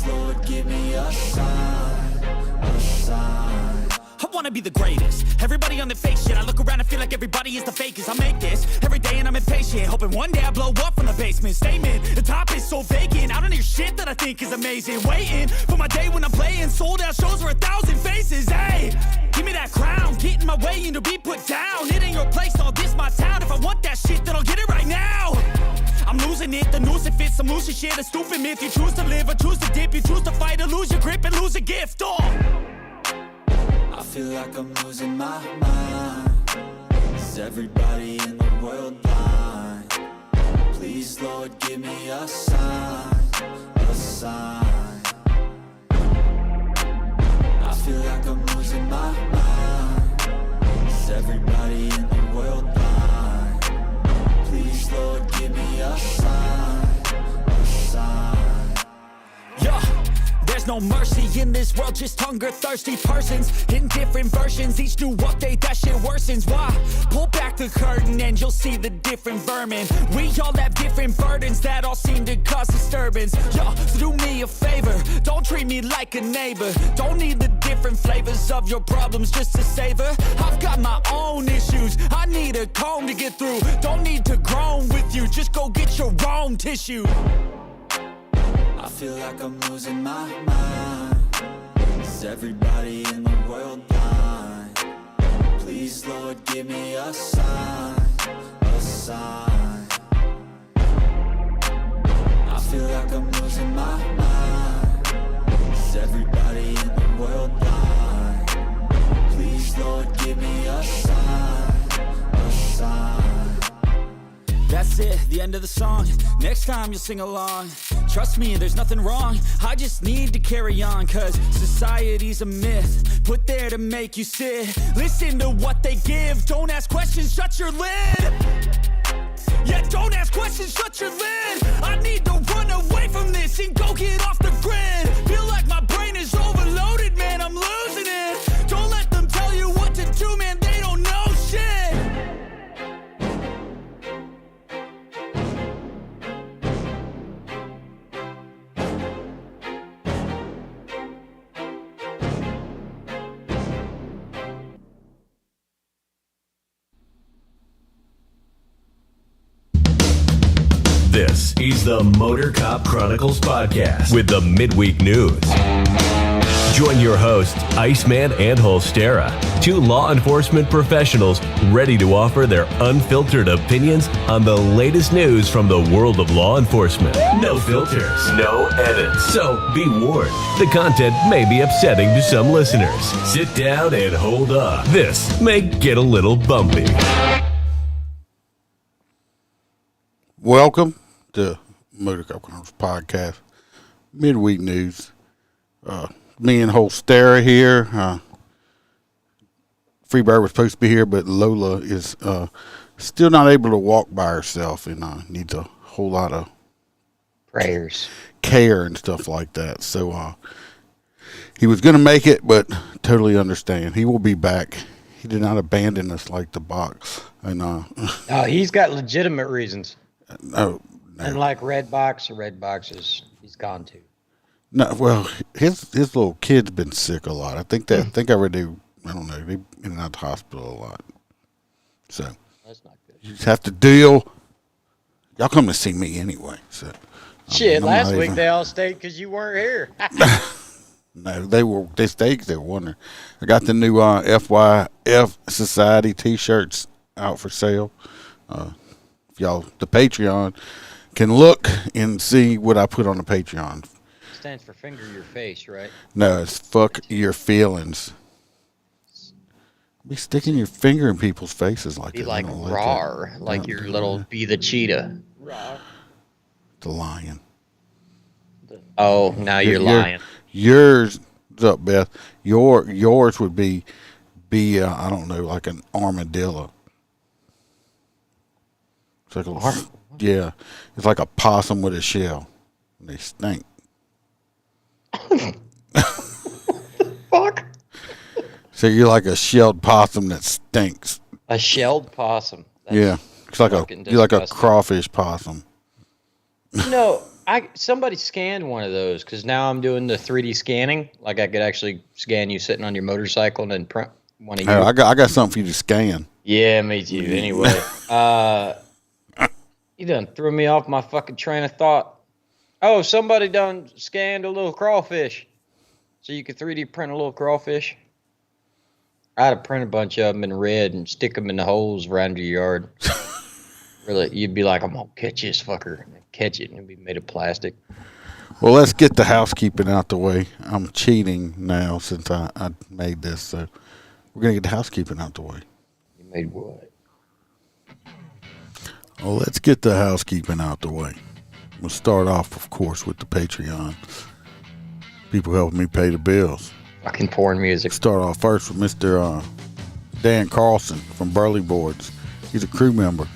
Please, Lord, give me a sign, a sign. I wanna be the greatest. Everybody on the fake shit. I look around and feel like everybody is the fakest. I make this every day and I'm impatient, hoping one day I blow up from the basement. Statement, the top is so vacant. I don't hear shit that I think is amazing. Waiting for my day when I'm playing sold out shows for 1,000 faces. Hey, give me that crown, get in my way and to be put down. It ain't your place, all this my town. If I want that shit, then I'll get it right now. I'm losing it, the noose it fits, I'm losing shit. A stupid myth, you choose to live or choose to dip. You choose to fight or lose your grip and lose a gift. I feel like I'm losing my mind. Is everybody in the world blind? Please, Lord, give me a sign, a sign. I feel like I'm losing my mind. Is everybody in the world blind? Please, Lord, give me a sign, a sign. Yeah. There's no mercy in this world, just hunger-thirsty persons in different versions. Each new update, that shit worsens. Why? Pull back the curtain and you'll see the different vermin. We all have different burdens that all seem to cause disturbance. Yo, so do me a favor, don't treat me like a neighbor. Don't need the different flavors of your problems just to savor. I've got my own issues, I need a comb to get through. Don't need to groan with you, just go get your own tissue. I feel like I'm losing my mind. Is everybody in the world blind? Please, Lord, give me a sign, a sign. I feel like I'm losing my mind. Is everybody in the world blind? Please, Lord, give me a sign, a sign. That's it, the end of the song. Next time you'll sing along. Trust me, there's nothing wrong. I just need to carry on, cause society's a myth put there to make you sit. Listen to what they give. Don't ask questions, shut your lid. Yeah, don't ask questions, shut your lid. I need to run away from this and go get off the grid. Feel like my brain is overloaded, man, I'm losing it. Don't let them tell you what to do, man, they don't know shit. This is the Motor Cop Chronicles podcast with the midweek news. Join your hosts, Iceman and Holstera, two law enforcement professionals ready to offer their unfiltered opinions on the latest news from the world of law enforcement. No filters, no edits. So be warned, the content may be upsetting to some listeners. Sit down and hold up. This may get a little bumpy. Welcome to Motor Cop Chronicles podcast, midweek news. Me and Holstera here. Freebird was supposed to be here, but Lola is still not able to walk by herself and needs a whole lot of prayers, care and stuff like that. So he was going to make it, but totally understand. He will be back. He did not abandon us like the box. And no, he's got legitimate reasons. No. Unlike Red Boxes, he's gone too. No, well, his little kid's been sick a lot. I think I read they, I don't know, they've been in and out of the hospital a lot. So that's not good. You just have to deal. Y'all come to see me anyway. So shit, last week they all stayed because you weren't here. No, they stayed because they were wondering. I got the new FYF Society T-shirts out for sale. If y'all, the Patreon, can look and see what I put on the Patreon. Stands for finger your face, right? No, it's fuck your feelings. Be sticking your finger in people's faces like that. Be like rawr, like your little be the cheetah. Rawr. The lion. Oh, now you're lying. Yours, what's up, Beth? Yours would be I don't know, like an armadillo. It's like yeah, it's like a possum with a shell. And they stink. Fuck. So you're like a shelled possum that stinks. A shelled possum. That's it's like you're like a crawfish possum. You know, Somebody scanned one of those because now I'm doing the 3D scanning. Like I could actually scan you sitting on your motorcycle and then print one of you. I got something for you to scan. Yeah, me too. Anyway, you done threw me off my fucking train of thought. Oh, somebody done scanned a little crawfish, so you could 3D print a little crawfish. I'd have print a bunch of them in red and stick them in the holes around your yard. Really, you'd be like, I'm gonna catch this fucker, and catch it, and it'd be made of plastic. Well, let's get the housekeeping out the way. I'm cheating now since I made this, so we're gonna get the housekeeping out the way. You made what? Well, let's get the housekeeping out the way. We'll start off, of course, with the Patreon. People helping me pay the bills. Fucking porn music. Start off first with Mr. Dan Carlson from Burley Boards. He's a crew member.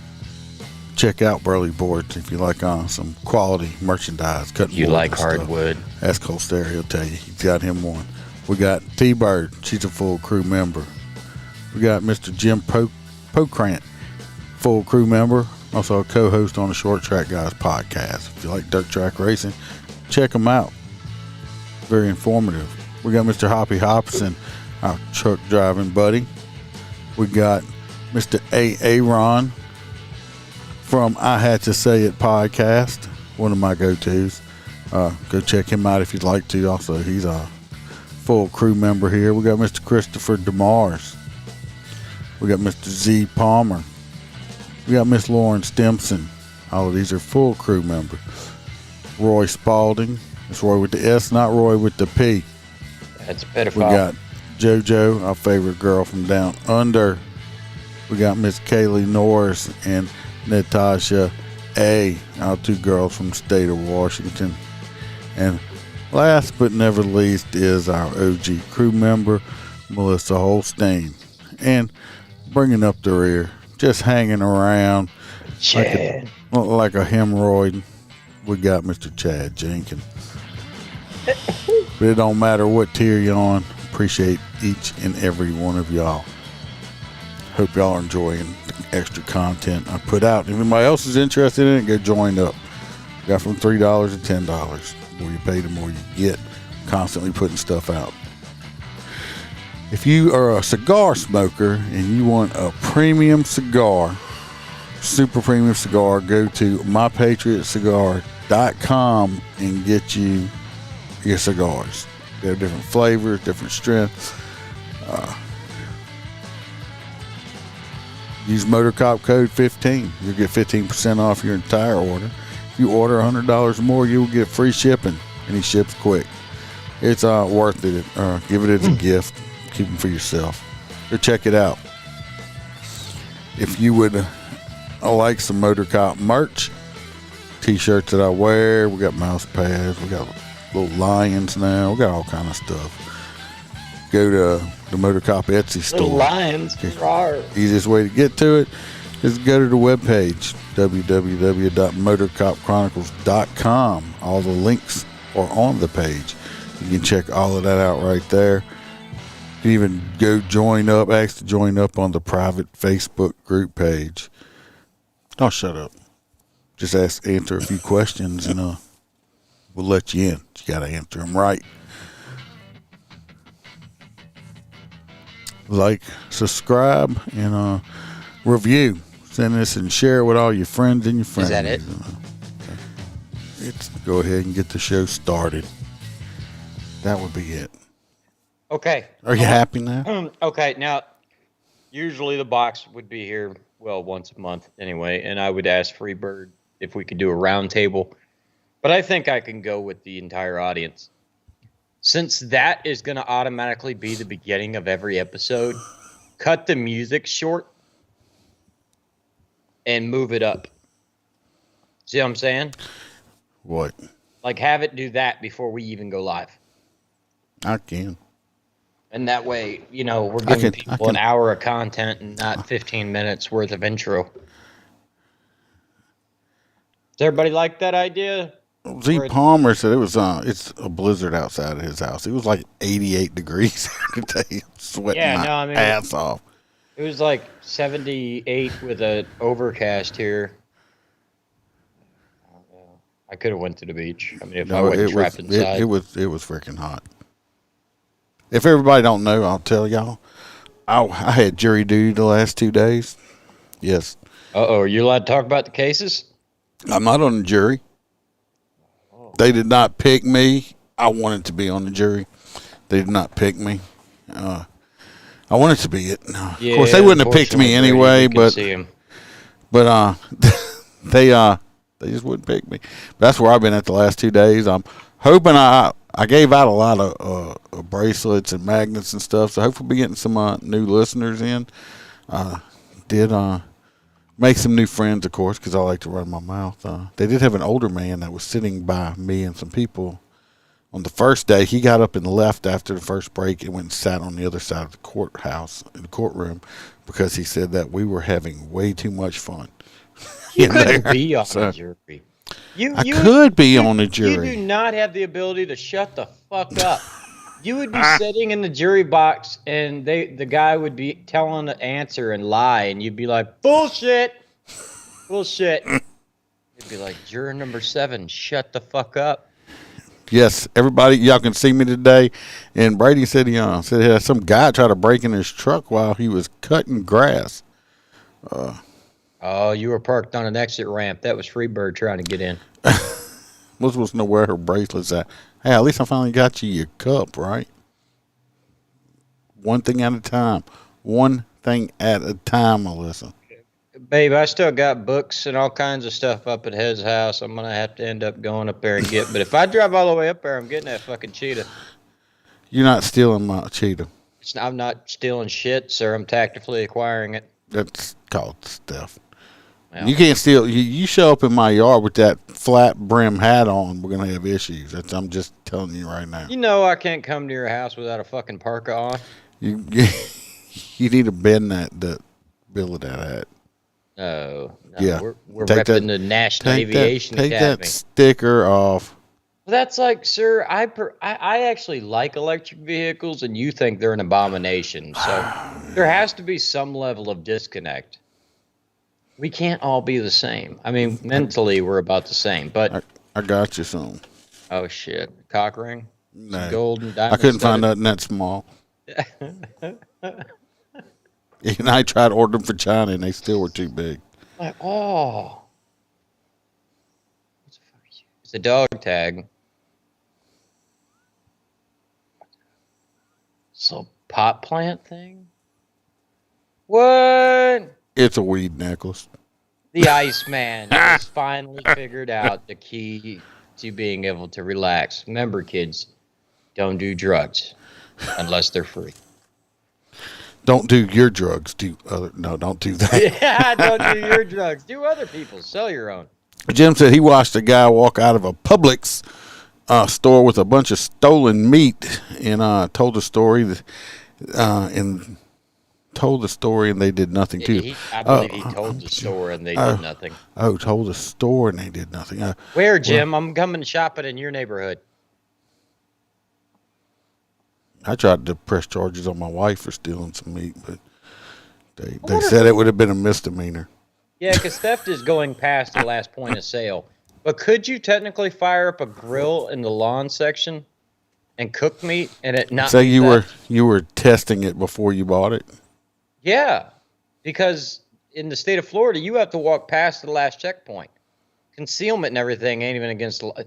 Check out Burley Boards if you like some quality merchandise. Cutting You boards like and stuff. hardwood. Ask Cole Stair, he'll tell you. He's got him one. We got T-Bird. She's a full crew member. We got Mr. Jim Pokrant, full crew member. Also a co-host on the Short Track Guys podcast. If you like dirt track racing, check him out. Very informative. We got Mr. Hoppy Hobson, our truck driving buddy. We got Mr. Aaron from I Had to Say It podcast, one of my go-tos. Go check him out if you'd like to. Also, he's a full crew member here. We got Mr. Christopher DeMars. We got Mr. Z Palmer. We got Miss Lauren Stimson. All of these are full crew members. Roy Spalding. It's Roy with the S, not Roy with the P. That's a pedophile. We got JoJo, our favorite girl from down under. We got Miss Kaylee Norris and Natasha A, our two girls from the state of Washington. And last but never least is our OG crew member, Melissa Holstein. And bringing up the rear, just hanging around Chad. like a hemorrhoid, we got Mr. Chad Jenkins. But it don't matter what tier you're on. Appreciate each and every one of y'all. Hope y'all are enjoying the extra content I put out. If anybody else is interested in it, go join up. Got from $3 to $10. The more you pay, the more you get. Constantly putting stuff out. If you are a cigar smoker and you want a premium cigar, super premium cigar, go to mypatriotcigar.com and get you your cigars. They have different flavors, different strengths. Use MotorCop code 15. You'll get 15% off your entire order. If you order $100 or more, you'll get free shipping, and he ships quick. It's worth it. Give it as a gift. Keep them for yourself. Go check it out. If you would like some MotorCop merch, t-shirts that I wear, we got mouse pads, we got little lions now, we got all kind of stuff. Go to the MotorCop Etsy store. Little lions. Rawr. Easiest way to get to it is go to the webpage, www.motorcopchronicles.com. All the links are on the page. You can check all of that out right there. You can even go ask to join up on the private Facebook group page. Oh, shut up. Just answer a few questions and we'll let you in. You got to answer them right. Like, subscribe, and review. Send this and share it with all your friends and your friends. Is that it? Let's go ahead and get the show started. That would be it. Okay. Are you happy now? Okay, now, usually the box would be here, well, once a month anyway, and I would ask Freebird if we could do a round table. But I think I can go with the entire audience. Since that is going to automatically be the beginning of every episode, cut the music short and move it up. See what I'm saying? What? Like, have it do that before we even go live. I can. And that way, we're giving people an hour of content and not 15 minutes worth of intro. Does everybody like that idea? Z Palmer said it's a blizzard outside of his house. It was like 88 degrees today. Sweating my ass off. It was like 78 with an overcast here. I could have went to the beach. I mean, if I No, wasn't trapped inside. it was freaking hot. If everybody don't know, I'll tell y'all. I had jury duty the last 2 days. Yes. Are you allowed to talk about the cases? I'm not on the jury. They did not pick me. I wanted to be on the jury. They did not pick me. I wanted to be it. Yeah, of course, they wouldn't have picked me anyway, but they just wouldn't pick me. But that's where I've been at the last 2 days. I'm hoping I gave out a lot of bracelets and magnets and stuff, so hopefully we'll be getting some new listeners in. Did make some new friends, of course, because I like to run my mouth. They did have an older man that was sitting by me and some people on the first day. He got up and left after the first break and went and sat on the other side of the courthouse in the courtroom because he said that we were having way too much fun. You couldn't be on the jury. I could be on the jury. You do not have the ability to shut the fuck up. You would be sitting in the jury box, and the guy would be telling the answer and lie, and you'd be like, bullshit. You'd be like, juror number 7, shut the fuck up. Yes, everybody, y'all can see me today. And Brady said he had some guy try to break in his truck while he was cutting grass. You were parked on an exit ramp. That was Freebird trying to get in. Was supposed to know where her bracelet's at. Hey, at least I finally got you your cup, right? One thing at a time. One thing at a time, Melissa. Babe, I still got books and all kinds of stuff up at his house. I'm going to have to end up going up there and get. But if I drive all the way up there, I'm getting that fucking cheetah. You're not stealing my cheetah. I'm not stealing shit, sir. I'm tactically acquiring it. That's called stuff. Well, you can't steal. You show up in my yard with that flat brim hat on, we're going to have issues. I'm just telling you right now. You know I can't come to your house without a fucking parka on. You need to bend the bill of that hat. No, yeah. We're repping the National Aviation Academy. Take that sticker off. Well, that's like, sir, I actually like electric vehicles, and you think they're an abomination. So there has to be some level of disconnect. We can't all be the same. I mean, mentally, we're about the same. But I got you some. Oh, shit. Cock ring? No. Some gold and diamond I couldn't studded? find nothing that small. And I tried to order them for China, and they still were too big. Like, oh. What the fuck is it? It's a dog tag. So, pot plant thing? What? It's a weed necklace. The Iceman has finally figured out the key to being able to relax. Remember, kids, don't do drugs unless they're free. Don't do your drugs. Don't do that. Yeah, don't do your drugs. Do other people's. Sell your own. Jim said he watched a guy walk out of a Publix store with a bunch of stolen meat, and told the story and they did nothing to it. I believe he told the store and they did nothing. Oh, told the store and they did nothing. Where, Jim? I'm coming shopping in your neighborhood. I tried to press charges on my wife for stealing some meat, but they said it would have been a misdemeanor. Yeah, because theft is going past the last point of sale. But could you technically fire up a grill in the lawn section and cook meat and it not? Say you were testing it before you bought it. Yeah, because in the state of Florida, you have to walk past the last checkpoint. Concealment and everything ain't even against the law.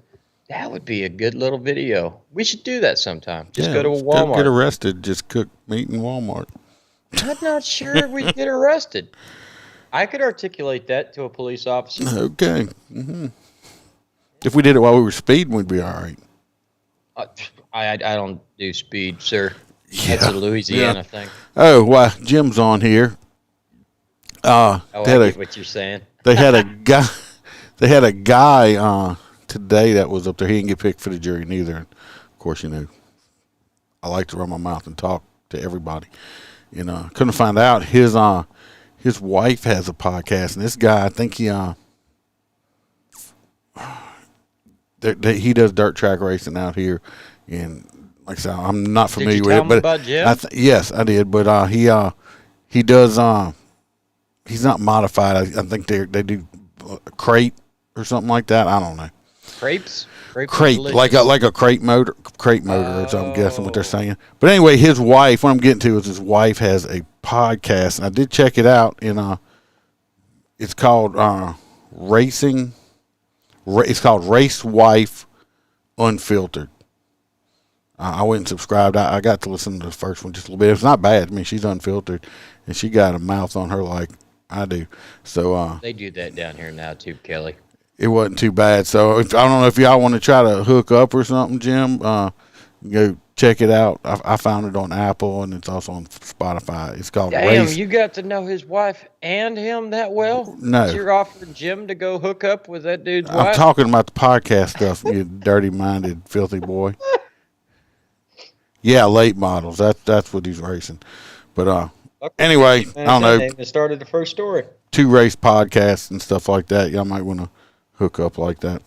That would be a good little video. We should do that sometime. Just go to a Walmart. Get arrested. Just cook meat in Walmart. I'm not sure we'd get arrested. I could articulate that to a police officer. Okay. Mm-hmm. If we did it while we were speeding, we'd be all right. I don't do speed, sir. That's a Louisiana thing. Oh, why? Jim's on here. I get what you're saying. They had a guy. They had a guy today that was up there. He didn't get picked for the jury neither. And of course, I like to run my mouth and talk to everybody. Couldn't find out his wife has a podcast, and this guy, I think he does dirt track racing out here, and like I said, I'm not familiar with it. But about Jim? Yes, I did. But he does. He's not modified. I think they do a crate or something like that. I don't know. Crepes? Crate, like a crate motor, is I'm guessing what they're saying. But anyway, his wife, what I'm getting to is his wife has a podcast, and I did check it out, and it's called it's called Race Wife Unfiltered. I went and subscribed. I got to listen to the first one just a little bit. It's not bad. I mean, she's unfiltered, and she got a mouth on her like I do. So they do that down here now too, Kelly. It wasn't too bad. So I don't know if y'all want to try to hook up or something, Jim. Go check it out. I found it on Apple, and it's also on Spotify. It's called Damn, Race. you got to know his wife and him that well? No. You're offering Jim to go hook up with that dude's I'm wife? talking about the podcast stuff, you dirty-minded, filthy boy. Yeah, late models. That's what he's racing. But anyway, I don't know. It started the first story. 2 race podcasts and stuff like that. Y'all might want to hook up like that.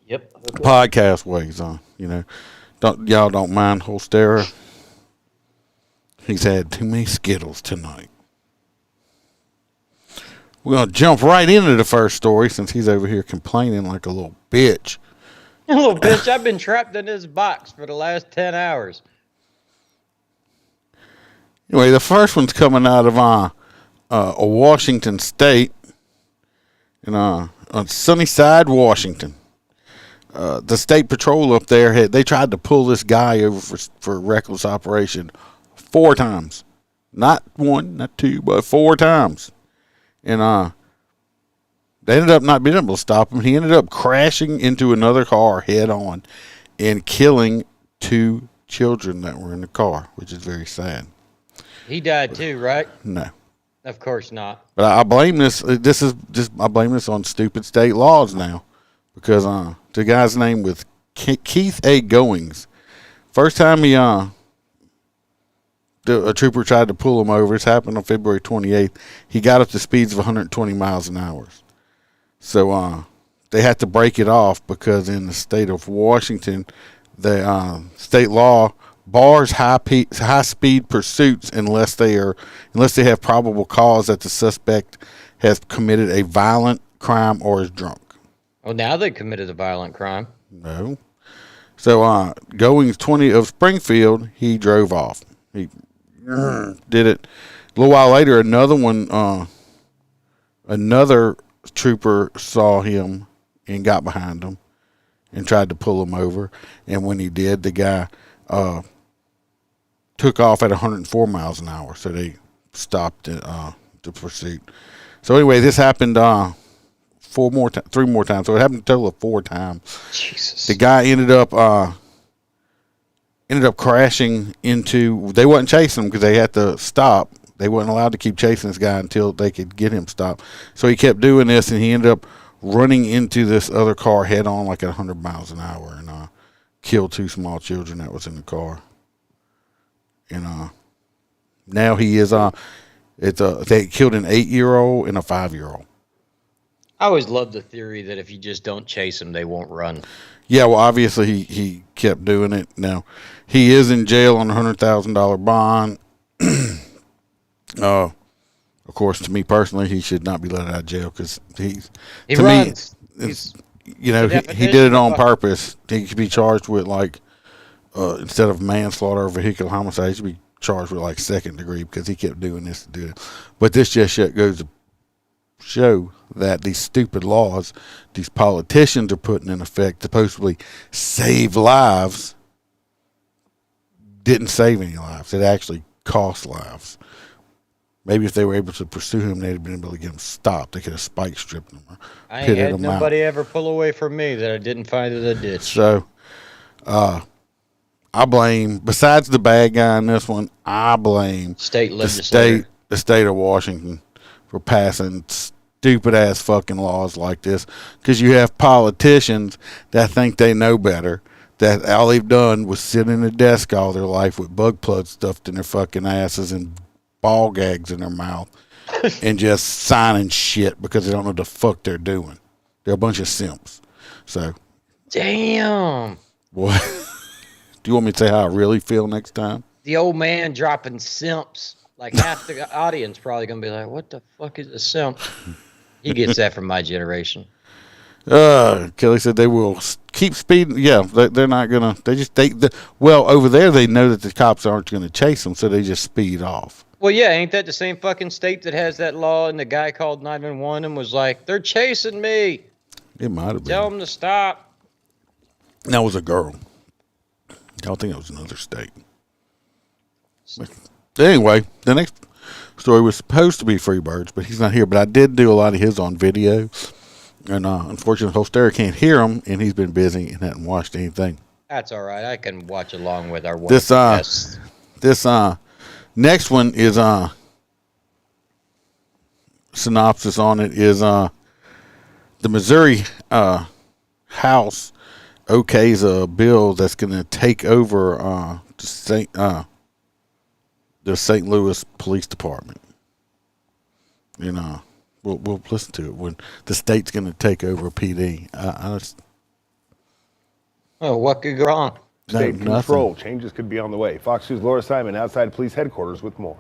Yep. Podcast ways on, Y'all don't mind Holstera. He's had too many Skittles tonight. We're going to jump right into the first story since he's over here complaining like a little bitch. A little bitch, I've been trapped in this box for the last 10 hours. Anyway, the first one's coming out of a Washington state, on Sunnyside, Washington. The state patrol up there they tried to pull this guy over for reckless operation 4 times, not 1, not 2, but 4 times, and they ended up not being able to stop him. He ended up crashing into another car head on and killing 2 children that were in the car, which is very sad. He died too, right? No. Of course not. But I blame this. I blame this on stupid state laws now, because the guy's name was Keith A. Goings. First time a trooper tried to pull him over. This happened on February 28th. He got up to speeds of 120 miles an hour. So they had to break it off because in the state of Washington, the state law bars high speed pursuits unless they have probable cause that the suspect has committed a violent crime or is drunk. Well, now they committed a violent crime. No. So Goings 20 of Springfield, he drove off. He did it. A little while later, another trooper saw him and got behind him and tried to pull him over. And when he did, the guy took off at 104 miles an hour, so they stopped the pursuit. So anyway, this happened 3 more times. So it happened a total of 4 times. Jesus. The guy ended up crashing into. They wasn't chasing him because they had to stop. They weren't allowed to keep chasing this guy until they could get him stopped. So he kept doing this, and he ended up running into this other car head on, like at 100 miles an hour, and killed 2 small children that was in the car. And now he is they killed an 8-year-old and a 5-year-old. I always loved the theory that if you just don't chase them, they won't run. Yeah, well, obviously he kept doing it. Now he is in jail on a $100,000 bond. Of course, to me personally, he should not be let out of jail because he runs. He did it on purpose. He could be charged with instead of manslaughter or vehicular homicide, he should be charged with 2nd degree because he kept doing this to do it. But this just goes to show that these stupid laws these politicians are putting in effect to supposedly save lives didn't save any lives. It actually cost lives. Maybe if they were able to pursue him, they'd have been able to get him stopped. They could have spike stripped him. I ain't had nobody ever pull away from me that I didn't find in a ditch. So, I blame, besides the bad guy in this one, I blame the state of Washington for passing stupid ass fucking laws like this. Because you have politicians that think they know better, that all they've done was sit in a desk all their life with bug plugs stuffed in their fucking asses and ball gags in their mouth and just signing shit because they don't know what the fuck they're doing. They're a bunch of simps. So, damn. What? Do you want me to say how I really feel next time? The old man dropping simps. Half the audience probably going to be like, what the fuck is a simp? He gets that from my generation. Kelly said they will keep speeding, they're not gonna. Well, over there they know that the cops aren't gonna chase them, so they just speed off. Well, yeah, ain't that the same fucking state that has that law? And the guy called 911 and was like, "They're chasing me. It might have been. Tell them to stop." That was a girl. I don't think it was another state. But anyway, the next story was supposed to be Freebirds, but he's not here. But I did do a lot of his on video. And unfortunately, Holstera can't hear him, and he's been busy and hasn't watched anything. That's all right. I can watch along with our This guests. Next one is synopsis on it is the Missouri House okays a bill that's going to take over the St. Louis Police Department. We'll listen to it when the state's going to take over PD. What could go wrong? State control changes could be on the way. Fox News' Laura Simon outside police headquarters with more.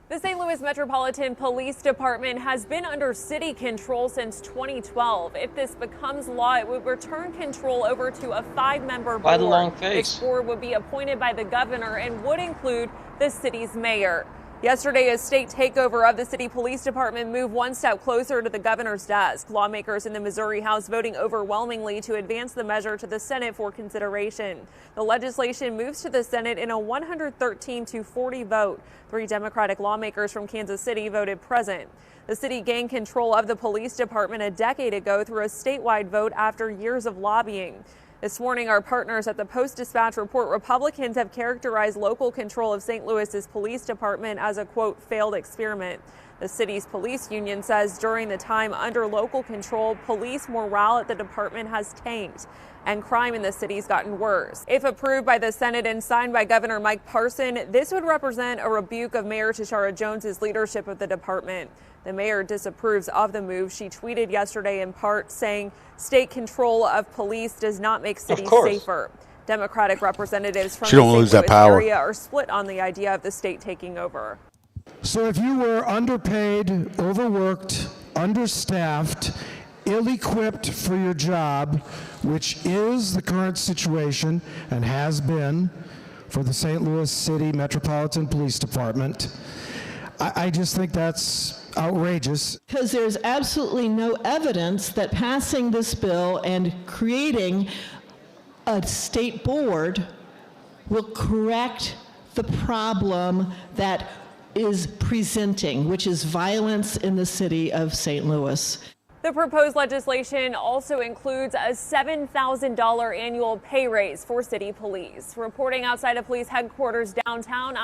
The St. Louis Metropolitan Police Department has been under city control since 2012. If this becomes law, it would return control over to a 5-member board. By the long face. This board would be appointed by the governor and would include the city's mayor. Yesterday, a state takeover of the city police department moved one step closer to the governor's desk. Lawmakers in the Missouri House voting overwhelmingly to advance the measure to the Senate for consideration. The legislation moves to the Senate in a 113-40 vote. 3 Democratic lawmakers from Kansas City voted present. The city gained control of the police department a decade ago through a statewide vote after years of lobbying. This morning, our partners at the Post-Dispatch report Republicans have characterized local control of St. Louis's police department as a, quote, failed experiment. The city's police union says during the time under local control, police morale at the department has tanked and crime in the city's gotten worse. If approved by the Senate and signed by Governor Mike Parson, this would represent a rebuke of Mayor Tashara Jones's leadership of the department. The mayor disapproves of the move. She tweeted yesterday in part saying state control of police does not make cities safer. Democratic representatives from the St. Louis area are split on the idea of the state taking over. So if you were underpaid, overworked, understaffed, ill-equipped for your job, which is the current situation and has been for the St. Louis City Metropolitan Police Department, I just think that's outrageous. Because there's absolutely no evidence that passing this bill and creating a state board will correct the problem that is presenting, which is violence in the city of St. Louis. The proposed legislation also includes a $7,000 annual pay raise for city police. Reporting outside of police headquarters downtown.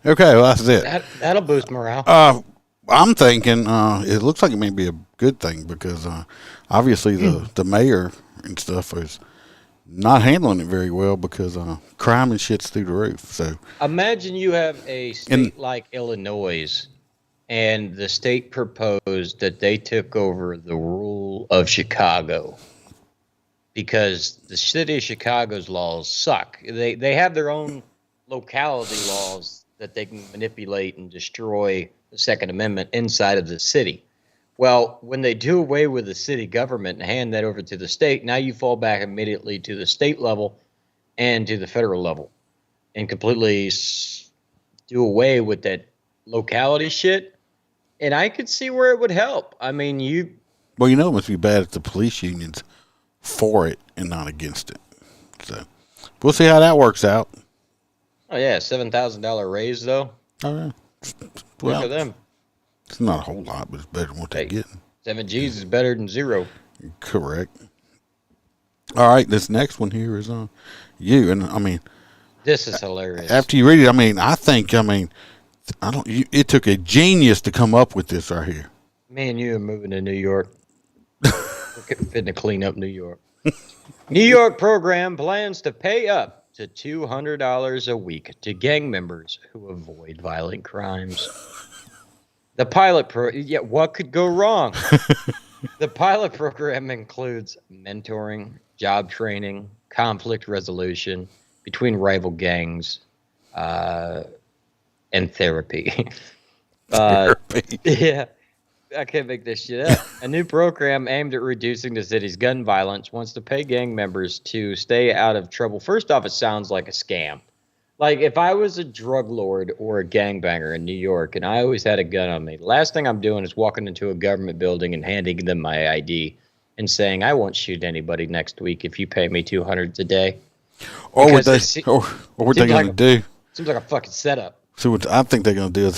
Okay, well, that's it. That'll boost morale. I'm thinking it looks like it may be a good thing because obviously the mayor and stuff is not handling it very well because crime and shit's through the roof. So imagine you have a state like Illinois, and the state proposed that they took over the rule of Chicago because the city of Chicago's laws suck. They have their own locality laws that they can manipulate and destroy the Second Amendment inside of the city. Well, when they do away with the city government and hand that over to the state, now you fall back immediately to the state level and to the federal level and completely do away with that locality shit. And I could see where it would help. I mean, Well, it must be bad if the police union's for it and not against it. So we'll see how that works out. Oh, yeah, $7,000 raise, though. Oh, yeah. Well, for them. It's not a whole lot, but it's better than what they're getting. 7 G's is better than 0. Correct. All right, this next one here is you. And, I mean. This is hilarious. After you read it, it took a genius to come up with this right here. Me and you are moving to New York. We're fitting to clean up New York. New York program plans to pay up to $200 a week to gang members who avoid violent crimes. The pilot what could go wrong? The pilot program includes mentoring, job training, conflict resolution between rival gangs, and therapy. Therapy. Yeah. I can't make this shit up. A new program aimed at reducing the city's gun violence wants to pay gang members to stay out of trouble. First off, it sounds like a scam. Like, if I was a drug lord or a gangbanger in New York and I always had a gun on me, the last thing I'm doing is walking into a government building and handing them my ID and saying, I won't shoot anybody next week if you pay me $200 a day. Or what Because they what they're going to do? Seems like a fucking setup. So what I think they're going to do is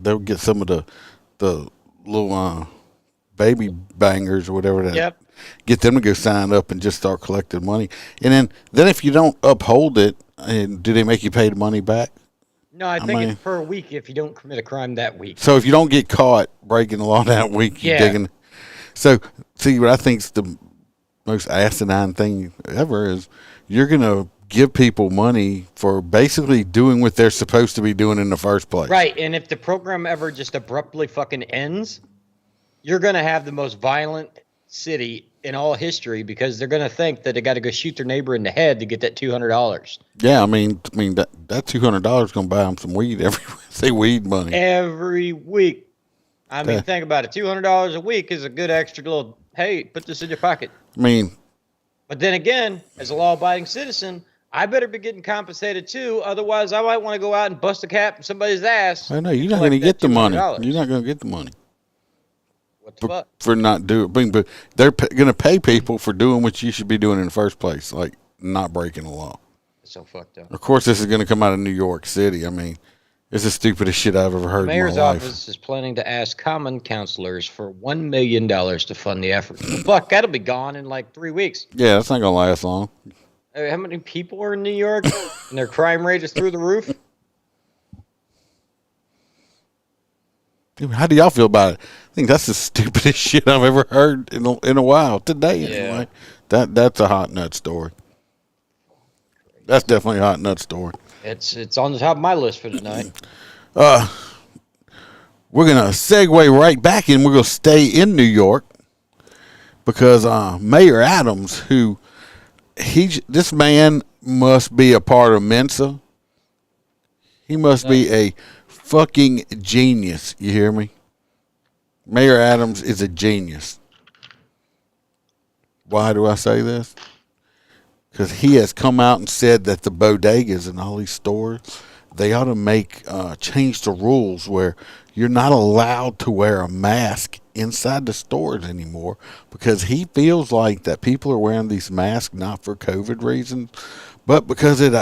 they'll get some of the little baby bangers or whatever that. Yep. Get them to go sign up and just start collecting money. And then if you don't uphold it, and do they make you pay the money back? No, I think it's per week if you don't commit a crime that week. So if you don't get caught breaking the law that week, you're digging. So see, what I think's the most asinine thing ever is you're going to give people money for basically doing what they're supposed to be doing in the first place. Right, and if the program ever just abruptly fucking ends, you're going to have the most violent city in all history because they're going to think that they got to go shoot their neighbor in the head to get that $200. Yeah, I mean that $200 is going to buy them some weed weed money every week. I mean, think about it. $200 a week is a good extra little. Hey, put this in your pocket. I mean, but then again, as a law-abiding citizen, I better be getting compensated too. Otherwise, I might want to go out and bust a cap in somebody's ass. I know you're not going to get the money. You're not going to get the money. What the fuck? For not doing, but they're going to pay people for doing what you should be doing in the first place, like not breaking the law. It's so fucked up. Of course, this is going to come out of New York City. I mean, it's the stupidest shit I've ever heard in my life. The mayor's office is planning to ask common councilors for $1 million to fund the effort. Fuck, that'll be gone in like 3 weeks. Yeah, that's not going to last long. How many people are in New York and their crime rate is through the roof? How do y'all feel about it? I think that's the stupidest shit I've ever heard in a while. Today, anyway. That's a hot nut story. That's definitely a hot nut story. It's on the top of my list for tonight. We're gonna segue right back in. We're gonna stay in New York because Mayor Adams, this man must be a part of Mensa. He must be a fucking genius. You hear me? Mayor Adams is a genius. Why do I say this? Because he has come out and said that the bodegas and all these stores, they ought to change the rules where you're not allowed to wear a mask inside the stores anymore, because he feels like that people are wearing these masks not for COVID reasons, but because it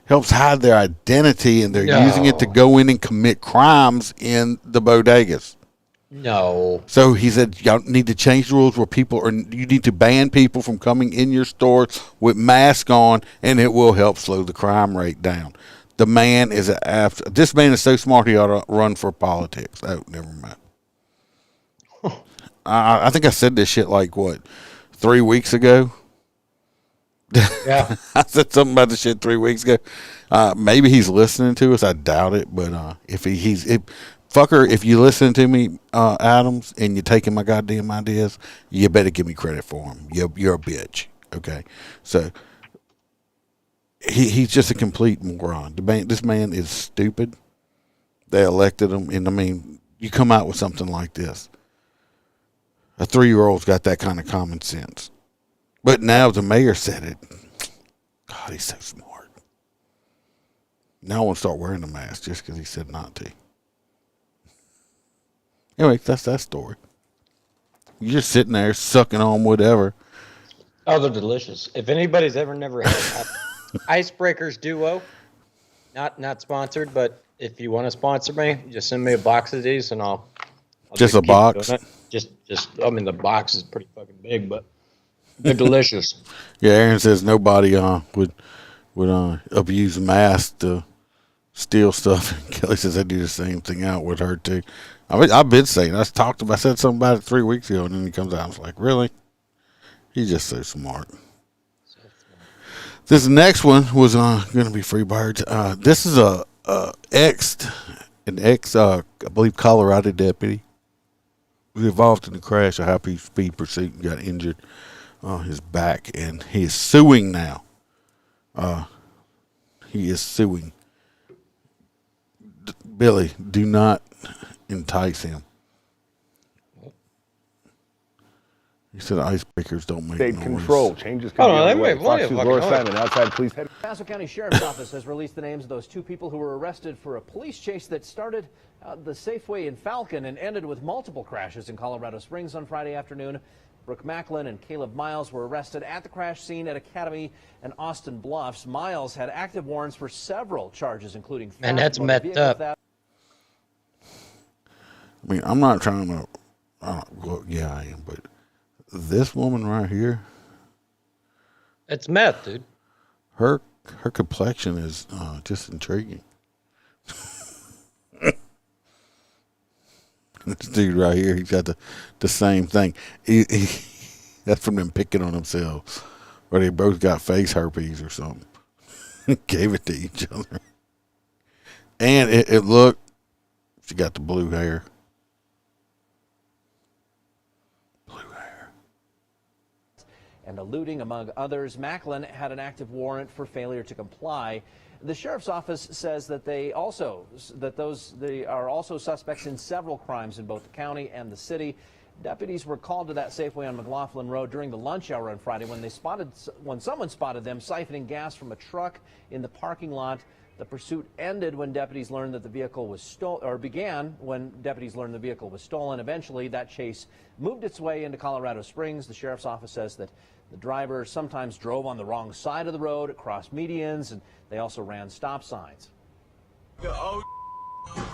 helps hide their identity, and they're using it to go in and commit crimes in the bodegas. No. So he said, y'all need to change the rules where you need to ban people from coming in your stores with masks on, and it will help slow the crime rate down. The man is this man is so smart he ought to run for politics. Oh, never mind. I think I said this shit 3 weeks ago. Yeah. I said something about this shit 3 weeks ago. Maybe he's listening to us. I doubt it. But if you listen to me, Adams, and you're taking my goddamn ideas, you better give me credit for them. You're a bitch. Okay. So he's just a complete moron. This man is stupid. They elected him, and I mean, you come out with something like this. A 3-year-old's got that kind of common sense. But now the mayor said it. God, he's so smart. Now I want to start wearing a mask just because he said not to. Anyway, that's that story. You're just sitting there sucking on whatever. Oh, they're delicious. If anybody's never had Icebreakers Duo, not sponsored, but if you want to sponsor me, just send me a box of these and I'll just a box. Just I mean, the box is pretty fucking big, but they're delicious. Yeah, Aaron says nobody would abuse masks to steal stuff. And Kelly says they do the same thing out with her too. I've been saying, I said something about it 3 weeks ago, and then he comes out and was like, really? He's just so smart. This next one was going to be Free Birds. This is an ex, I believe, Colorado deputy who involved in the crash, a high-speed pursuit, and got injured on his back, and he is suing now. He is suing. Billy, do not entice him. He said icebreakers don't make State noise. control changes could Hold be on, on they the way. make plenty Fox of News' Laura fucking noise. Simon outside police headquarters. Pasco County Sheriff's Office has released the names of those 2 people who were arrested for a police chase that started the Safeway in Falcon and ended with multiple crashes in Colorado Springs on Friday afternoon. Brooke Macklin and Caleb Miles were arrested at the crash scene at Academy and Austin Bluffs. Miles had active warrants for several charges, including theft, Man, that's motor messed vehicle up. theft. I mean, I'm not trying to. Well, yeah, I am, but this woman right here, It's meth, dude. her complexion is just intriguing. This dude right here, he's got the same thing. He that's from them picking on themselves, or they both got face herpes or something. Gave it to each other, and it looked. She got the blue hair. And eluding, among others. Macklin had an active warrant for failure to comply. The sheriff's office says that they are also suspects in several crimes in both the county and the city. Deputies were called to that Safeway on McLaughlin Road during the lunch hour on Friday when someone spotted them siphoning gas from a truck in the parking lot. The pursuit ended when deputies learned that the vehicle was stolen, or began when deputies learned the vehicle was stolen. Eventually, that chase moved its way into Colorado Springs. The sheriff's office says that the driver sometimes drove on the wrong side of the road, crossed medians, and they also ran stop signs. No.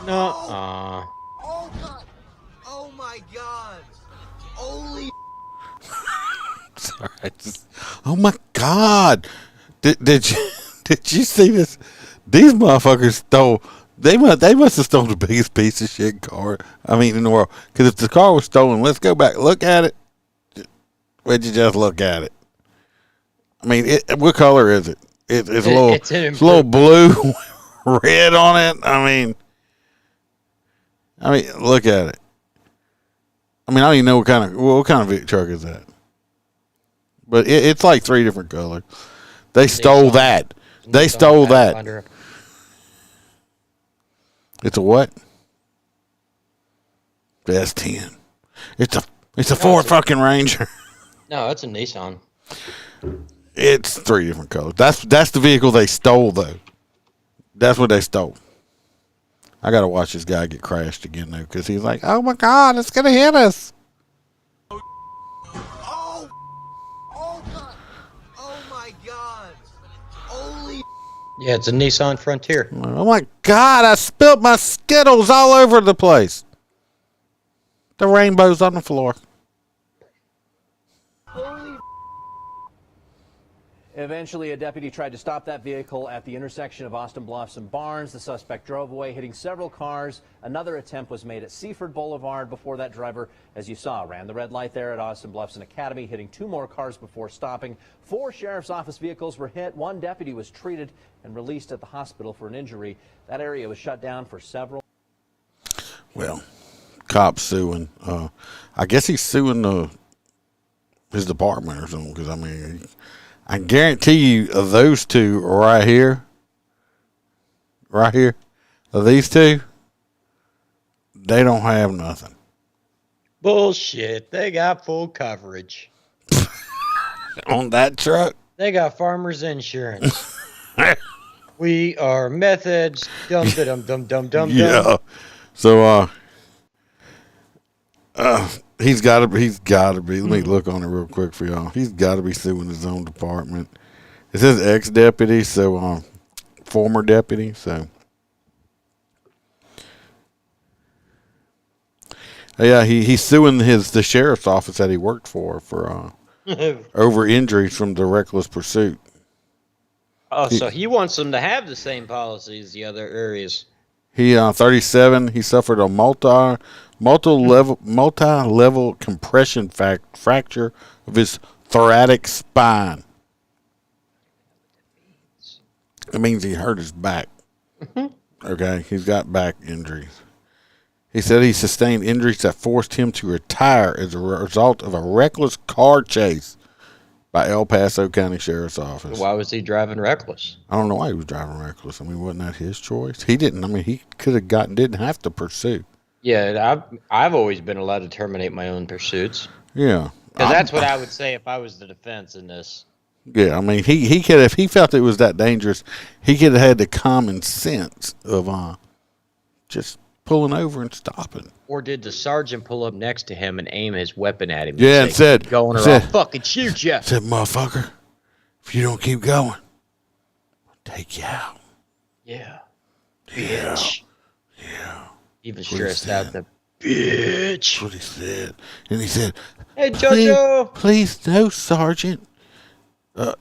Oh God! Oh my God! Holy! Sorry, oh my God! Did you see this? These motherfuckers stole. They must have stolen the biggest piece of shit car. I mean, in the world. Because if the car was stolen, let's go back. Look at it. Would you just look at it? I mean, what color is it? It's a little blue, red on it. I mean, look at it. I mean, I don't even know what kind of truck is that. But it's like 3 different colors. They stole that. They stole that. It's a what? That's 10. It's a Ford fucking Ranger. No, it's a Nissan. It's 3 different colors. That's the vehicle they stole though. That's what they stole. I gotta watch this guy get crashed again though, because he's like, "Oh my God, it's gonna hit us." Oh God! Oh my God! Holy! Yeah, it's a Nissan Frontier. Oh my God, I spilled my Skittles all over the place. The rainbow's on the floor. Eventually, a deputy tried to stop that vehicle at the intersection of Austin Bluffs and Barnes. The suspect drove away, hitting several cars. Another attempt was made at Seaford Boulevard before that driver, as you saw, ran the red light there at Austin Bluffs and Academy, hitting 2 more cars before stopping. 4 sheriff's office vehicles were hit. 1 deputy was treated and released at the hospital for an injury. That area was shut down for several. Well, cops suing. I guess he's suing his department or something, because I mean, I guarantee you those 2 right here, these 2, they don't have nothing. Bullshit. They got full coverage. On that truck? They got farmers insurance. We are methods. Dum dum dum dum dum. Yeah. So he's got to be. Let me look on it real quick for y'all. He's got to be suing his own department. It says ex-deputy, so former deputy. So yeah, he's suing the sheriff's office that he worked for over injuries from the reckless pursuit. Oh, so he wants them to have the same policy as the other areas. He 37. He suffered a multi-level compression fracture of his thoracic spine. It means he hurt his back. Okay, he's got back injuries. He said he sustained injuries that forced him to retire as a result of a reckless car chase by El Paso County Sheriff's Office. Why was he driving reckless? I don't know why he was driving reckless. I mean, wasn't that his choice? He didn't. I mean, he could have didn't have to pursue. Yeah, I've always been allowed to terminate my own pursuits. Yeah. Because that's what I would say if I was the defense in this. Yeah, I mean, he could, if he felt it was that dangerous, he could have had the common sense of just pulling over and stopping. Or did the sergeant pull up next to him and aim his weapon at him? Yeah, and said, "Keep going, or I'll fucking shoot you." Said, motherfucker, if you don't keep going, I'll take you out. Yeah. Yeah. Bitch. Yeah. Even stressed out the bitch. That's what he said. And he said, "Hey, Jojo." Please, no, Sergeant.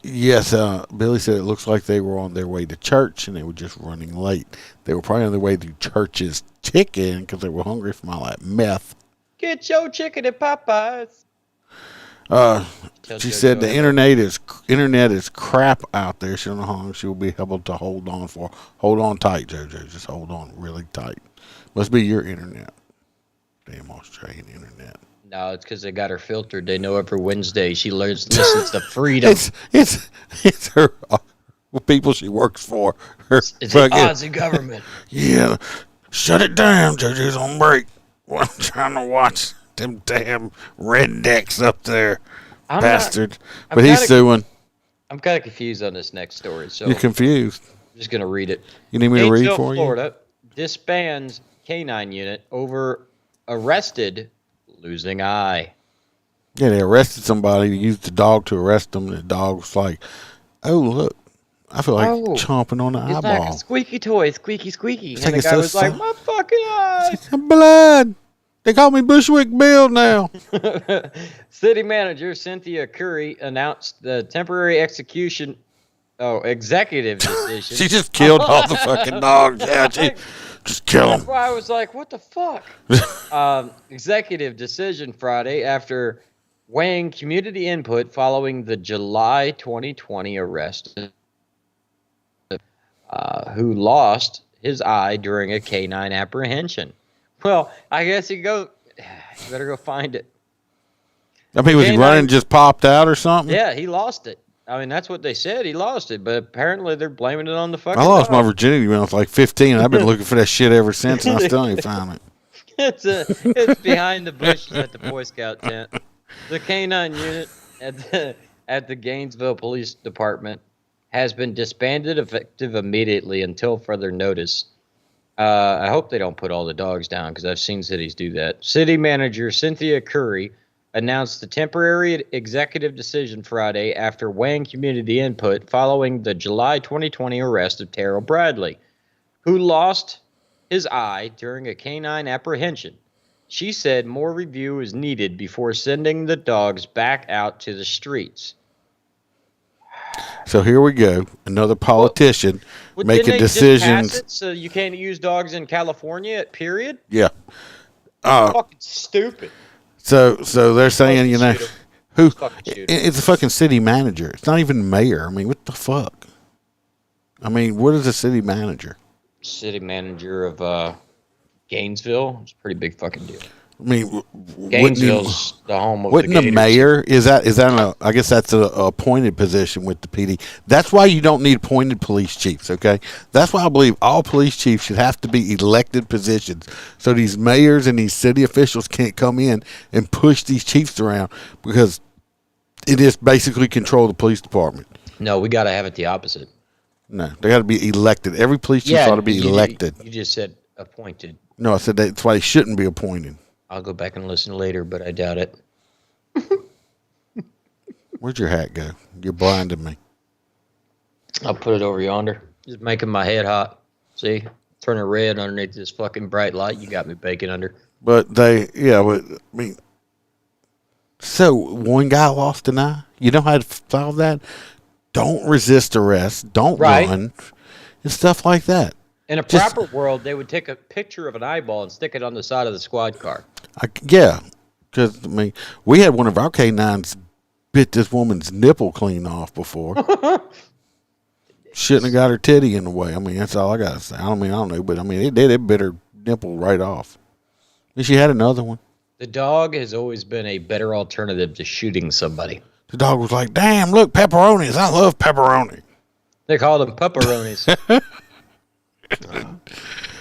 Yes, Billy said it looks like they were on their way to church and they were just running late. They were probably on their way to church's chicken because they were hungry from all that meth. Get your chicken at Popeyes. She said the internet is crap out there. She don't know how long she'll be able to hold on for. Hold on tight, JoJo. Just hold on really tight. Must be your internet. Damn Australian internet. No, it's because they got her filtered. They know every Wednesday she listens to Freedom. It's her people she works for. It's the Aussie government. Yeah, shut it down. JoJo's on break. Well, I'm trying to watch them damn rednecks up there, bastard. But he's suing. I'm kind of confused on this next story. So you're confused. I'm just gonna read it. You need me to read Gainesville, for you? Florida disbands K-9 unit over arrested losing eye. Yeah, they arrested somebody. They used the dog to arrest them. And the dog was like, "Oh look, I feel like chomping on the It's eyeball. like a squeaky toy, squeaky, squeaky." It's And like the it's guy so was like, soft. "My fucking eye." Blood. They call me Bushwick Bill now. City manager Cynthia Curry announced the temporary executive decision. She just killed all the fucking dogs. Yeah, she just kill them. That's why I was like, what the fuck? Executive decision Friday after weighing community input following the July 2020 arrest who lost his eye during a K-9 apprehension. Well, I guess you better go find it. I mean, was he running and just popped out or something? Yeah, he lost it. I mean, that's what they said. He lost it, but apparently they're blaming it on the fucking I lost dog. my virginity when I was like 15, and I've been looking for that shit ever since, and I still ain't found it. It's behind the bushes at the Boy Scout tent. The K-9 unit at the Gainesville Police Department has been disbanded effective immediately until further notice. I hope they don't put all the dogs down because I've seen cities do that. City manager Cynthia Curry announced the temporary executive decision Friday after weighing community input following the July 2020 arrest of Terrell Bradley, who lost his eye during a K-9 apprehension. She said more review is needed before sending the dogs back out to the streets. So here we go. Another politician making decisions. Just pass it so you can't use dogs in California, period? Yeah. Fucking stupid. So they're saying, you know, who? Fucking It's a fucking city manager. It's not even mayor. I mean, what the fuck? I mean, what is a city manager? City manager of Gainesville. It's a pretty big fucking deal. I mean, Gainesville's the home of wouldn't the mayor? Is that I guess that's a appointed position with the PD. That's why you don't need appointed police chiefs. Okay, that's why I believe all police chiefs should have to be elected positions. So these mayors and these city officials can't come in and push these chiefs around because it is basically control the police department. No, we got to have it the opposite. No, they got to be elected. Every police chief ought to be elected. You just said appointed. No, I said that's why they shouldn't be appointed. I'll go back and listen later, but I doubt it. Where'd your hat go? You're blinding me. I'll put it over yonder. Just making my head hot. See? Turning red underneath this fucking bright light you got me baking under. But so one guy lost an eye. You know how to solve that? Don't resist arrest. Don't run. And stuff like that. In a proper world, they would take a picture of an eyeball and stick it on the side of the squad car. Yeah. Because, I mean, we had one of our K-9s bit this woman's nipple clean off before. Shouldn't have got her titty in the way. I mean, that's all I got to say. I don't know, but I mean, it did. It bit her nipple right off. And she had another one. The dog has always been a better alternative to shooting somebody. The dog was like, damn, look, pepperonis. I love pepperoni. They call them pepperonis.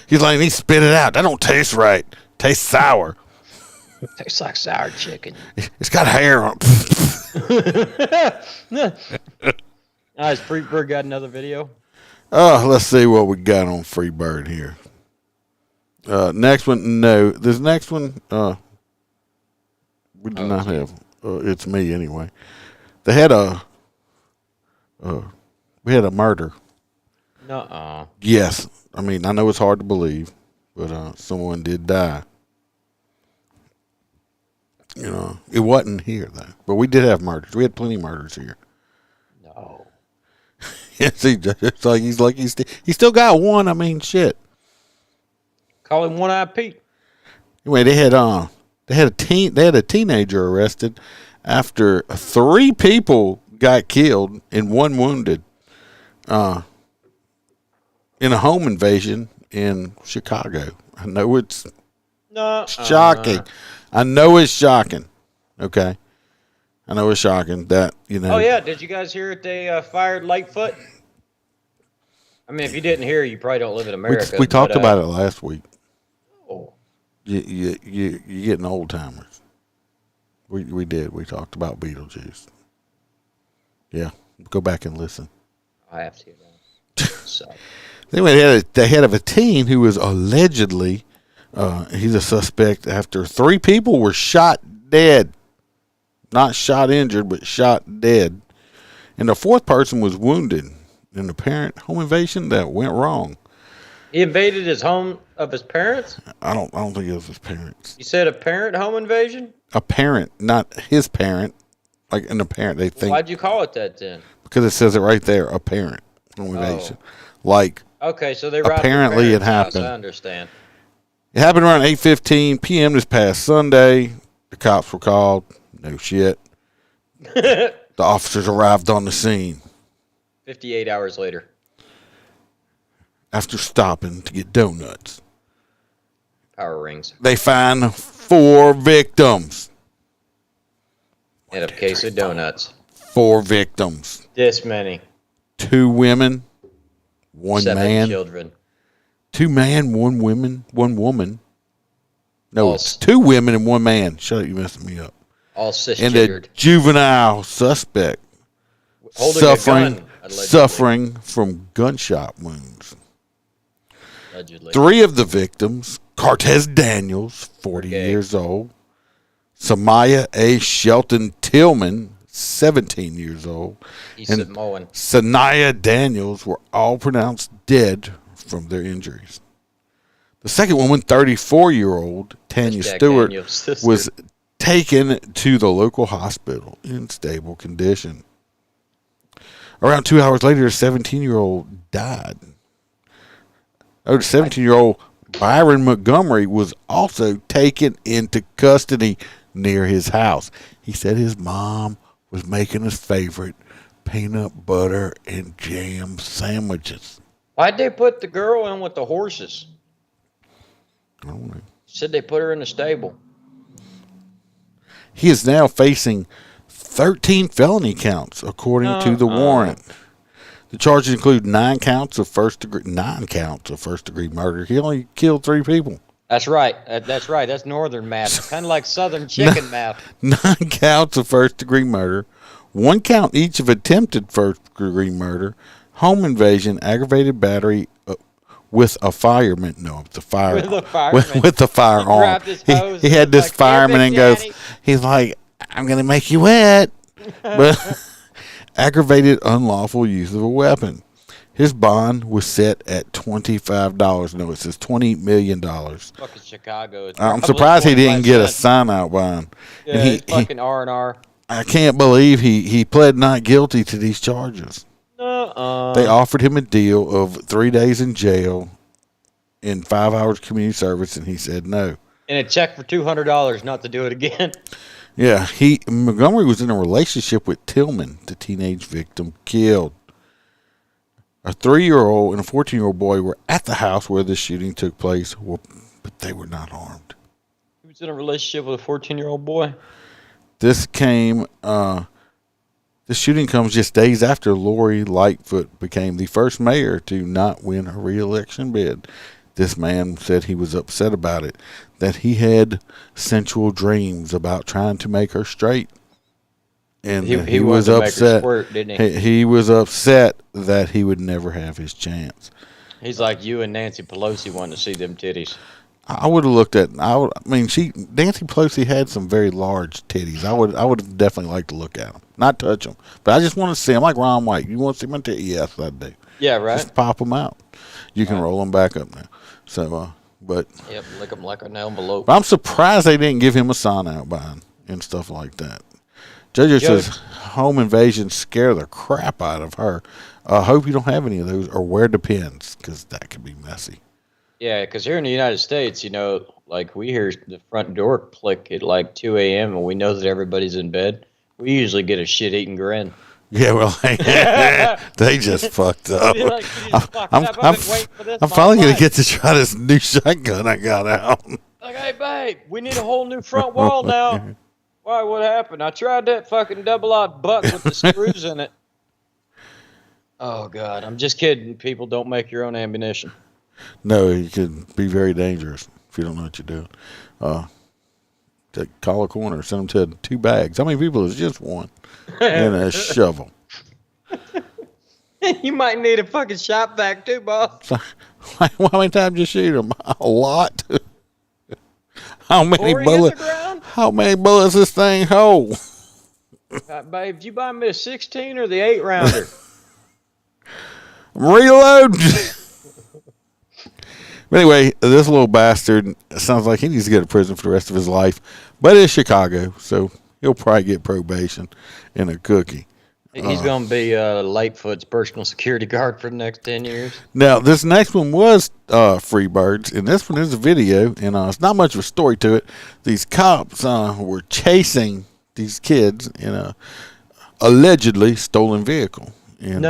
He's like, he spit it out. That don't taste right. Tastes sour. Tastes like sour chicken. It's got hair on. Has Freebird got another video? Let's see what we got on Freebird here. Next one, no. This next one, we do not have. It's me anyway. They had we had a murder. Nuh-uh. Yes. I mean, I know it's hard to believe, but someone did die. You know, it wasn't here though. But we did have murders. We had plenty of murders here. No. Yes, he's like he still got one. I mean, shit. Call him One-Eyed Pete. Anyway, they had a teenager arrested after 3 people got killed and 1 wounded in a home invasion in Chicago. I know it's shocking. I know it's shocking. Okay. I know it's shocking that, you know. Oh, yeah. Did you guys hear it? They fired Lightfoot? I mean, if you didn't hear, you probably don't live in America. We talked about it last week. Oh. You're getting old timers. We did. We talked about Beetlejuice. Yeah. Go back and listen. I have to hear that. So. Anyway, they had a teen who was allegedly, he's a suspect after 3 people were shot dead. Not shot injured, but shot dead. And the 4th person was wounded in an apparent home invasion that went wrong. He invaded his home of his parents? I don't think it was his parents. You said a parent home invasion? A parent, not his parent. Like an apparent, they think. Why'd you call it that then? Because it says it right there, a parent home invasion. Like, okay, so they robbed apparently their it parents' happened. house, I understand. It happened around 8:15 p.m. this past Sunday. The cops were called. No shit. The officers arrived on the scene 58 hours later. after stopping to get donuts. Power rings. They find 4 victims. And a case of donuts. 4 victims. This many. 2 women, 1 7 man. children. 2 man, 1 woman. No, All it's 2 women and 1 man. Shut up, you messing me up. All And a cisgendered. juvenile suspect Holding a gun, allegedly. suffering from gunshot wounds. Allegedly. 3 of the victims, Cortez Daniels, 40 years old, Samaya A. Shelton Tillman, 17 years old, He's and Samoan. Sanaya Daniels were all pronounced dead from their injuries. The second woman, 34-year-old Tanya Hashtag Stewart, Daniel's sister. was taken to the local hospital in stable condition. Around 2 hours later, a 17-year-old died. The 17-year-old Byron Montgomery was also taken into custody near his house. He said his mom was making his favorite peanut butter and jam sandwiches. Why'd they put the girl in with the horses? I don't know. Said they put her in the stable. He is now facing 13 felony counts, according to the warrant. The charges include 9 counts of first degree murder. He only killed 3 people. That's right. That's right. That's northern math. It's kind of like southern chicken math. 9 counts of first degree murder, 1 count each of attempted first degree murder, home invasion, aggravated battery with a fireman. No, it's a fire. With a fireman. With a firearm. grabbed his hose He and had was this like, fireman "Give and it, goes, Daddy." he's like, I'm going to make you wet. But aggravated unlawful use of a weapon. His bond was set at $25. No, it says $20 million. Fucking Chicago. It's I'm probably surprised he didn't get a 25 cents. sign out bond. Yeah, And it's fucking R&R. I can't believe he pled not guilty to these charges. They offered him a deal of 3 days in jail and 5 hours community service, and he said no. And a check for $200 not to do it again. Yeah, Montgomery was in a relationship with Tillman, the teenage victim killed. A 3-year-old and a 14-year-old boy were at the house where the shooting took place, but they were not armed. He was in a relationship with a 14-year-old boy. This shooting comes just days after Lori Lightfoot became the first mayor to not win a re-election bid. This man said he was upset about it, that he had sensual dreams about trying to make her straight. And he was upset. Squirt, didn't he? He was upset that he would never have his chance. He's like you and Nancy Pelosi wanting to see them titties. I would have looked at. Nancy Pelosi had some very large titties. I would have definitely liked to look at them, not touch them, but I just want to see them. Like Ron White, you want to see my titties? Yes, I do. Yeah, right. Just pop them out. You can roll them back up now. So, but yep, lick them like an envelope. I'm surprised they didn't give him a sign out behind and stuff like that. Judge says home invasions scare the crap out of her. I hope you don't have any of those, or wear Depends, because that could be messy. Yeah, because here in the United States, you know, like we hear the front door click at like 2 a.m. and we know that everybody's in bed. We usually get a shit-eating grin. Yeah, well, they just fucked up. Like, I'm finally going to get to try this new shotgun I got out. Like, hey, babe, we need a whole new front wall now. Why, what happened? I tried that fucking double-aught buck with the screws in it. Oh, God, I'm just kidding. People, don't make your own ammunition. No, it could be very dangerous if you don't know what you're doing. Call a corner, send them to 2 bags. How many people is just one? And a shovel. You might need a fucking shop vac too, boss. How many times you shoot them? A lot. How many bullets? How many bullets this thing hold? Babe, did you buy me a 16 or the 8-rounder? Reload. But anyway, this little bastard sounds like he needs to go to prison for the rest of his life. But it's Chicago, so he'll probably get probation and a cookie. He's going to be Lightfoot's personal security guard for the next 10 years. Now, this next one was Freebirds, and this one is a video, and it's not much of a story to it. These cops were chasing these kids in a allegedly stolen vehicle. And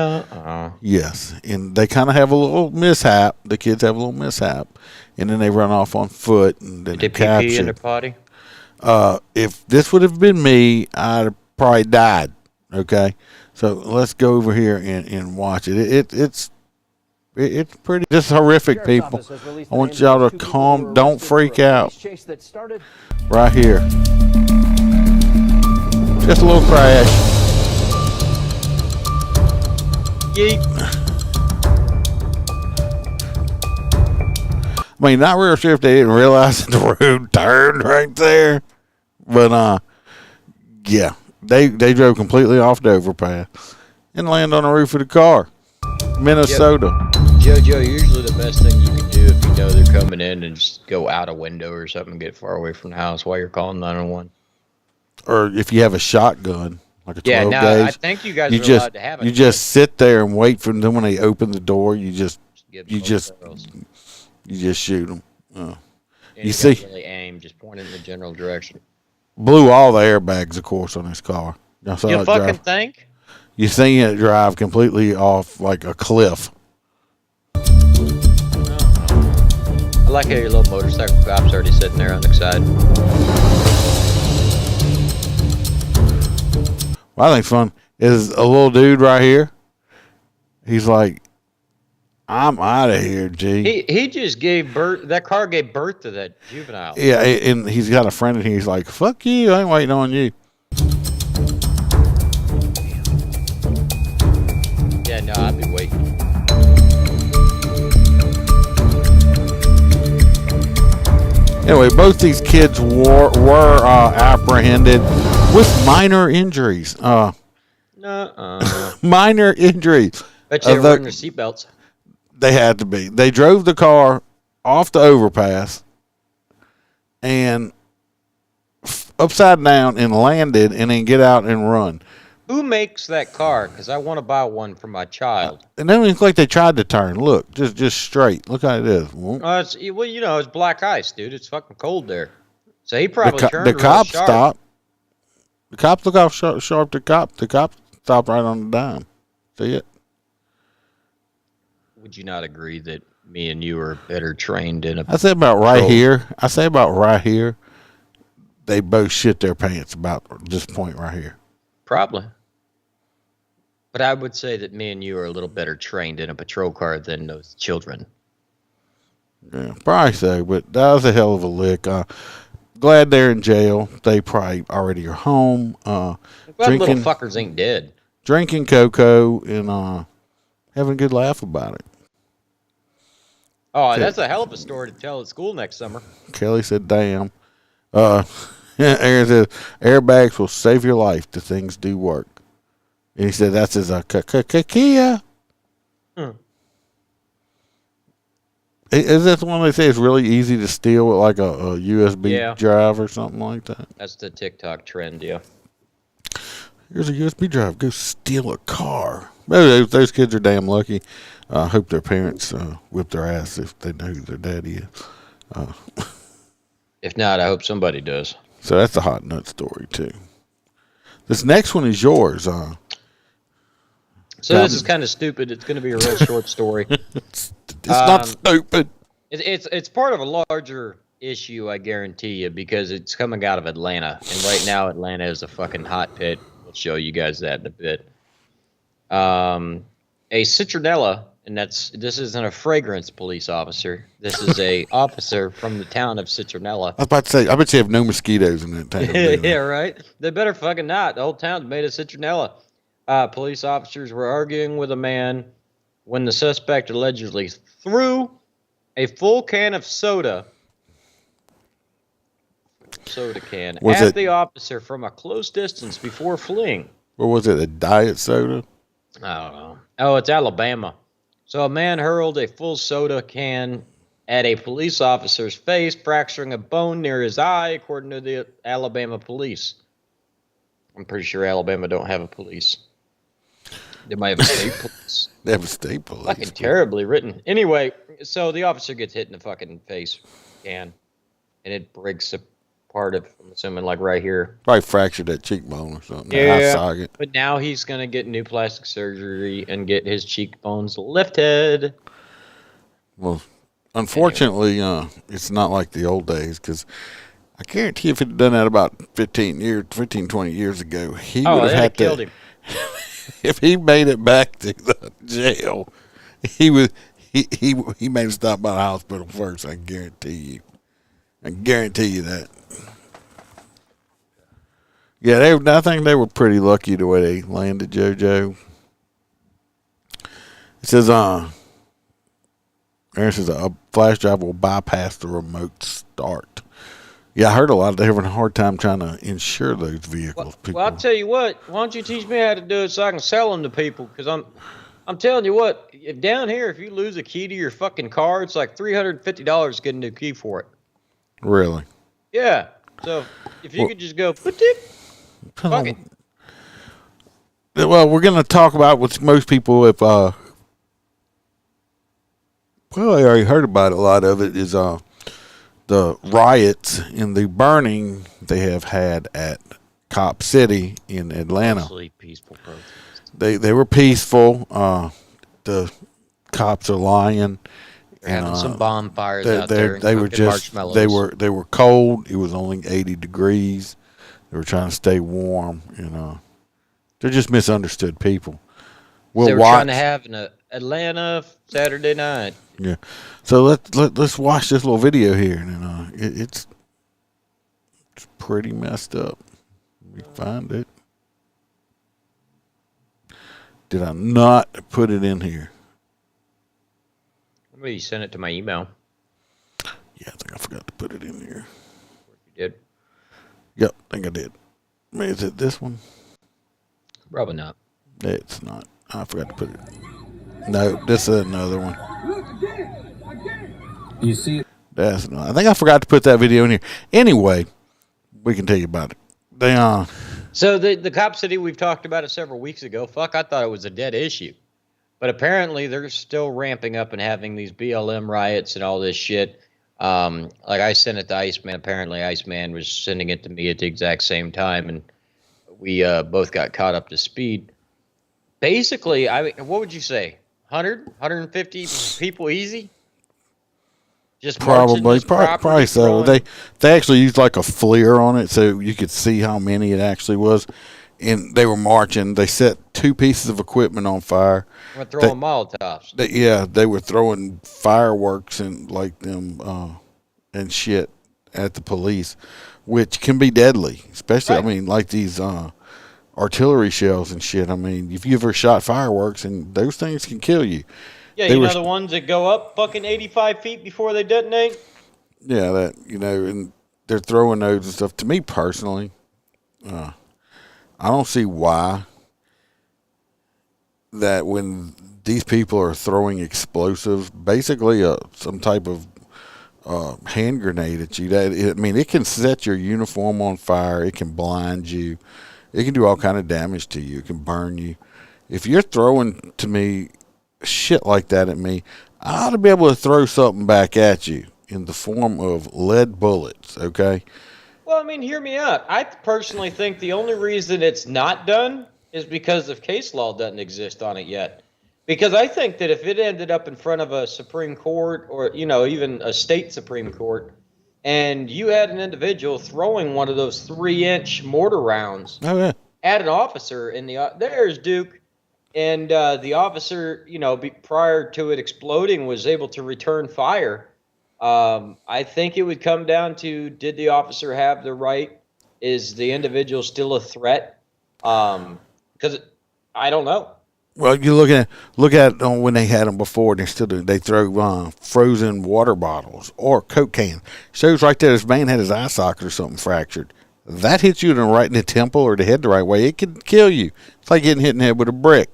yes, and they kind of have a little mishap. The kids have a little mishap, and then they run off on foot, and then Did they're captured. pee in their potty? If this would have been me, I'd have probably died. Okay, so let's go over here and watch it. It's pretty just horrific, people. I want y'all to calm, don't freak out. Right here, just a little crash. Yeet. I mean, not real sure if they didn't realize that the road turned right there, but yeah, they drove completely off the overpass and landed on the roof of the car. Minnesota. Yep. JoJo, usually the best thing you can do if you know they're coming in and just go out a window or something and get far away from the house while you're calling 911. Or if you have a shotgun. Like a 12 gauge. I think you guys are allowed to have it. You just sit there and wait for them when they open the door. You just shoot them. You see, really aim, just point it in the general direction. Blew all the airbags, of course, on this car. You fucking think? You seen it drive completely off like a cliff. I like how your little motorcycle cop's already sitting there unexcited. What I think fun is a little dude right here. He's like, I'm out of here, G. He just gave birth. That car gave birth to that juvenile. Yeah, and he's got a friend, and he's like, fuck you, I ain't waiting on you. Yeah, no, I'd be waiting. Anyway, both these kids were apprehended with minor injuries. Minor injuries. Bet you they were wearing their seatbelts. They had to be. They drove the car off the overpass and upside down and landed and then get out and run. Who makes that car? Because I want to buy one for my child. And then it's like they tried to turn. Look, just straight. Look how it is. It's black ice, dude. It's fucking cold there. So he probably turned. The cop stopped. The cops look how sharp the cop. The cop stopped right on the dime. See it? Would you not agree that me and you are better trained in a? I say about right here. They both shit their pants about this point right here. Probably. But I would say that me and you are a little better trained in a patrol car than those children. Yeah, probably so, but that was a hell of a lick. Glad they're in jail. They probably already are home. Glad Drinking, little fuckers ain't dead. drinking cocoa and having a good laugh about it. Oh, that's a hell of a story to tell at school next summer. Kelly said, "Damn." Aaron said, "Airbags will save your life. The things do work." And he said, "That's his Kia." Is that the one they say is really easy to steal with like a USB drive or something like that? That's the TikTok trend, yeah. Here's a USB drive. Go steal a car. Those kids are damn lucky. I hope their parents whip their ass if they know who their daddy is. If not, I hope somebody does. So that's a hot nut story too. This next one is yours. So this is kind of stupid. It's going to be a real short story. It's not stupid. It's part of a larger issue, I guarantee you, because it's coming out of Atlanta, and right now Atlanta is a fucking hot pit. We'll show you guys that in a bit. A citronella, and this isn't a fragrance police officer. This is a officer from the town of Citronella. I was about to say, I bet you have no mosquitoes in that town. Yeah, right. They better fucking not. The whole town's made of citronella. Police officers were arguing with a man when the suspect allegedly threw a full can of soda can at the officer from a close distance before fleeing. What was it, a diet soda? I don't know. Oh, it's Alabama. So a man hurled a full soda can at a police officer's face, fracturing a bone near his eye, according to the Alabama police. I'm pretty sure Alabama don't have a police. They might have a state police. They have a state police. Fucking terribly written. Anyway, so the officer gets hit in the fucking face can, and it breaks a part of, I'm assuming, like right here. Probably fractured that cheekbone or something. Yeah, eye socket. but now he's going to get new plastic surgery and get his cheekbones lifted. Well, unfortunately, it's not like the old days, because I guarantee if he'd done that about 15, 20 years ago, he would have had to killed him. If he made it back to the jail, he made him stop by the hospital first. I guarantee you. I guarantee you that. Yeah, I think they were pretty lucky the way they landed JoJo. It says, Aaron says a flash drive will bypass the remote start. Yeah, I heard a lot. They're having a hard time trying to insure those vehicles. Well, I'll tell you what. Why don't you teach me how to do it so I can sell them to people? Because I'm telling you what. Down here, if you lose a key to your fucking car, it's like $350 to get a new key for it. Really? Yeah. So if you could just go, fuck it. Well, we're going to talk about what most people have. Well, I already heard about it. A lot of it is the riots and the burning they have had at Cop City in Atlanta. Mostly peaceful protests. They were peaceful. The cops are lying. Having some bonfires out there. They were just they were cold. It was only 80 degrees. They were trying to stay warm. They're just misunderstood people. They were trying to have an Atlanta Saturday night. Yeah, so let's watch this little video here, and it's pretty messed up. Let me find it. Did I not put it in here? Maybe you sent it to my email. Yeah, I think I forgot to put it in here. You did? Yep, I think I did. Is it this one? Probably not. It's not. I forgot to put it. No, this is another one. You see, that's not. I think I forgot to put that video in here. Anyway, we can tell you about it. So the Cop City, we've talked about it several weeks ago. Fuck, I thought it was a dead issue. But apparently they're still ramping up and having these BLM riots and all this shit. Like I sent it to Iceman. Apparently Iceman was sending it to me at the exact same time, and we both got caught up to speed. Basically, what would you say? 100, 150 people easy? Just probably so. They actually used like a FLIR on it, so you could see how many it actually was. and they were marching. They set 2 pieces of equipment on fire. We're throwing Molotovs. They were throwing fireworks and like them and shit at the police, which can be deadly. Especially, right. I mean, like these artillery shells and shit. I mean, if you ever shot fireworks, and those things can kill you. Yeah, you know the ones that go up fucking 85 feet before they detonate? Yeah, that, you know, and they're throwing those and stuff. To me personally, I don't see why that when these people are throwing explosives, basically some type of hand grenade at you, it can set your uniform on fire. It can blind you. It can do all kind of damage to you. It can burn you. If you're throwing to me shit like that at me, I ought to be able to throw something back at you in the form of lead bullets, okay? Well, I mean, hear me out. I personally think the only reason it's not done is because of case law doesn't exist on it yet. Because I think that if it ended up in front of a Supreme Court or, you know, even a state Supreme Court, and you had an individual throwing one of those 3-inch mortar rounds at an officer in there's Duke. And the officer, you know, prior to it exploding, was able to return fire. I think it would come down to, did the officer have the right? Is the individual still a threat? Because I don't know. Well, you look at when they had them before, they still do. They throw frozen water bottles or Coke can. Shows right there, this man had his eye socket or something fractured. That hits you right in the temple or the head the right way, it could kill you. It's like getting hit in the head with a brick.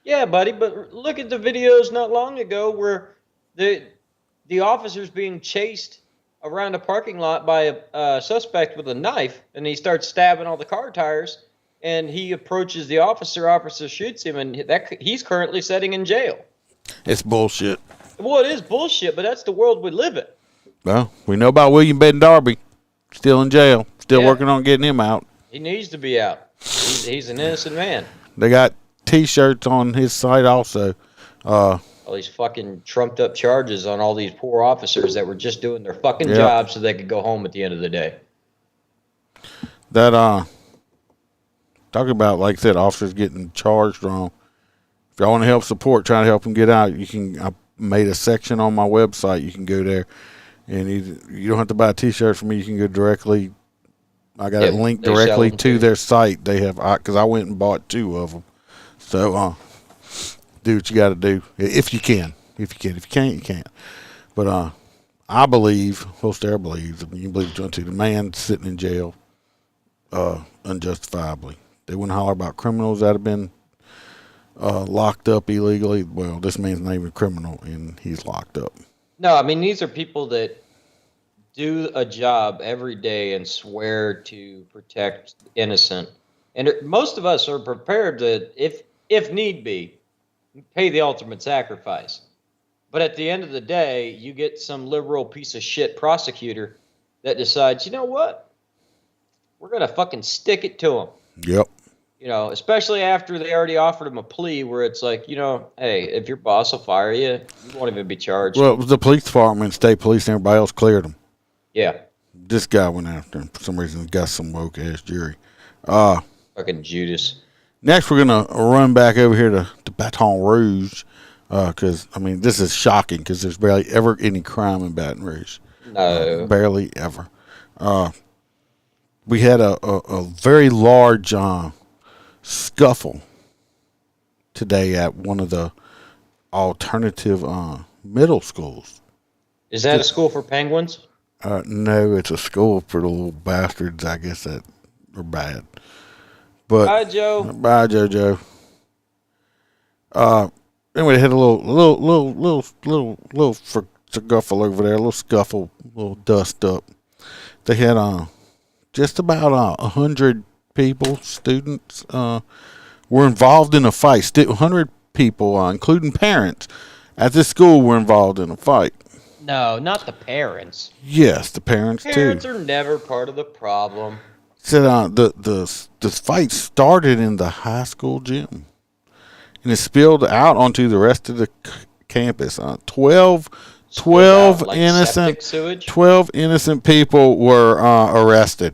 Yeah, buddy, but look at the videos not long ago where the officer's being chased around a parking lot by a suspect with a knife, and he starts stabbing all the car tires, and he approaches the officer shoots him, and he's currently sitting in jail. It's bullshit. Well, it is bullshit, but that's the world we live in. Well, we know about William Baden Darby, still in jail, still working on getting him out. He needs to be out. He's an innocent man. They got T-shirts on his site also. All these fucking trumped up charges on all these poor officers that were just doing their fucking job so they could go home at the end of the day. That talking about, like I said, officers getting charged wrong. If y'all want to help support, trying to help them get out, I made a section on my website. You can go there, and you don't have to buy a T-shirt from me. You can go directly. I got it linked directly to their site. They have, because I went and bought 2 of them. So, do what you got to do if you can. If you can, if you can't, you can't. But I believe, Holster believes, you can believe it too. The man sitting in jail, unjustifiably. They wouldn't holler about criminals that have been locked up illegally. Well, this man's not even a criminal, and he's locked up. No, I mean, these are people that do a job every day and swear to protect innocent. And most of us are prepared to, if need be, pay the ultimate sacrifice. But at the end of the day, you get some liberal piece of shit prosecutor that decides, you know what? We're going to fucking stick it to them. Yep. You know, especially after they already offered him a plea where it's like, you know, hey, if your boss will fire you, you won't even be charged. Well, it was the police department, state police, and everybody else cleared them. Yeah. This guy went after him for some reason. He got some woke-ass jury. Fucking Judas. Next, we're going to run back over here to Baton Rouge because, I mean, this is shocking because there's barely ever any crime in Baton Rouge. No. Barely ever. We had a very large scuffle today at one of the alternative middle schools. Is that a school for penguins? No, it's a school for the little bastards, I guess, that are bad. But bye, Joe. Bye, JoJo. Anyway, they had a little scuffle over there, a little scuffle, a little dust up. They had just about 100 people, students, were involved in a fight. 100 people, including parents, at this school were involved in a fight. No, not the parents. Yes, the parents too. Parents are never part of the problem. Said the fight started in the high school gym, and it spilled out onto the rest of the campus. 12 innocent people were arrested.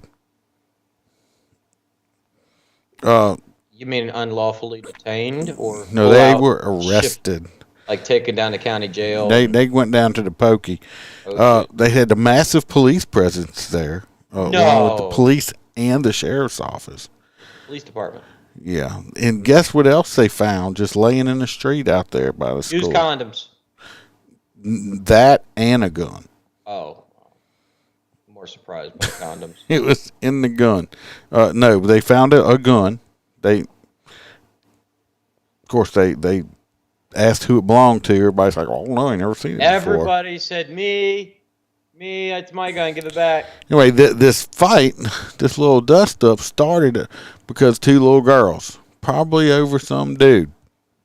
You mean unlawfully detained or No, they were arrested. Like taken down to county jail? They went down to the pokey. They had a massive police presence there, along with the police and the sheriff's office. Police department. Yeah, and guess what else they found just laying in the street out there by the school? Used condoms. That and a gun. Oh, I'm more surprised by condoms. It was in the gun. No, they found a gun. Of course, they asked who it belonged to. Everybody's like, "Oh no, I never seen it before." Everybody said, "Me, it's my gun. Give it back." Anyway, this fight, this little dust up, started because two little girls, probably over some dude,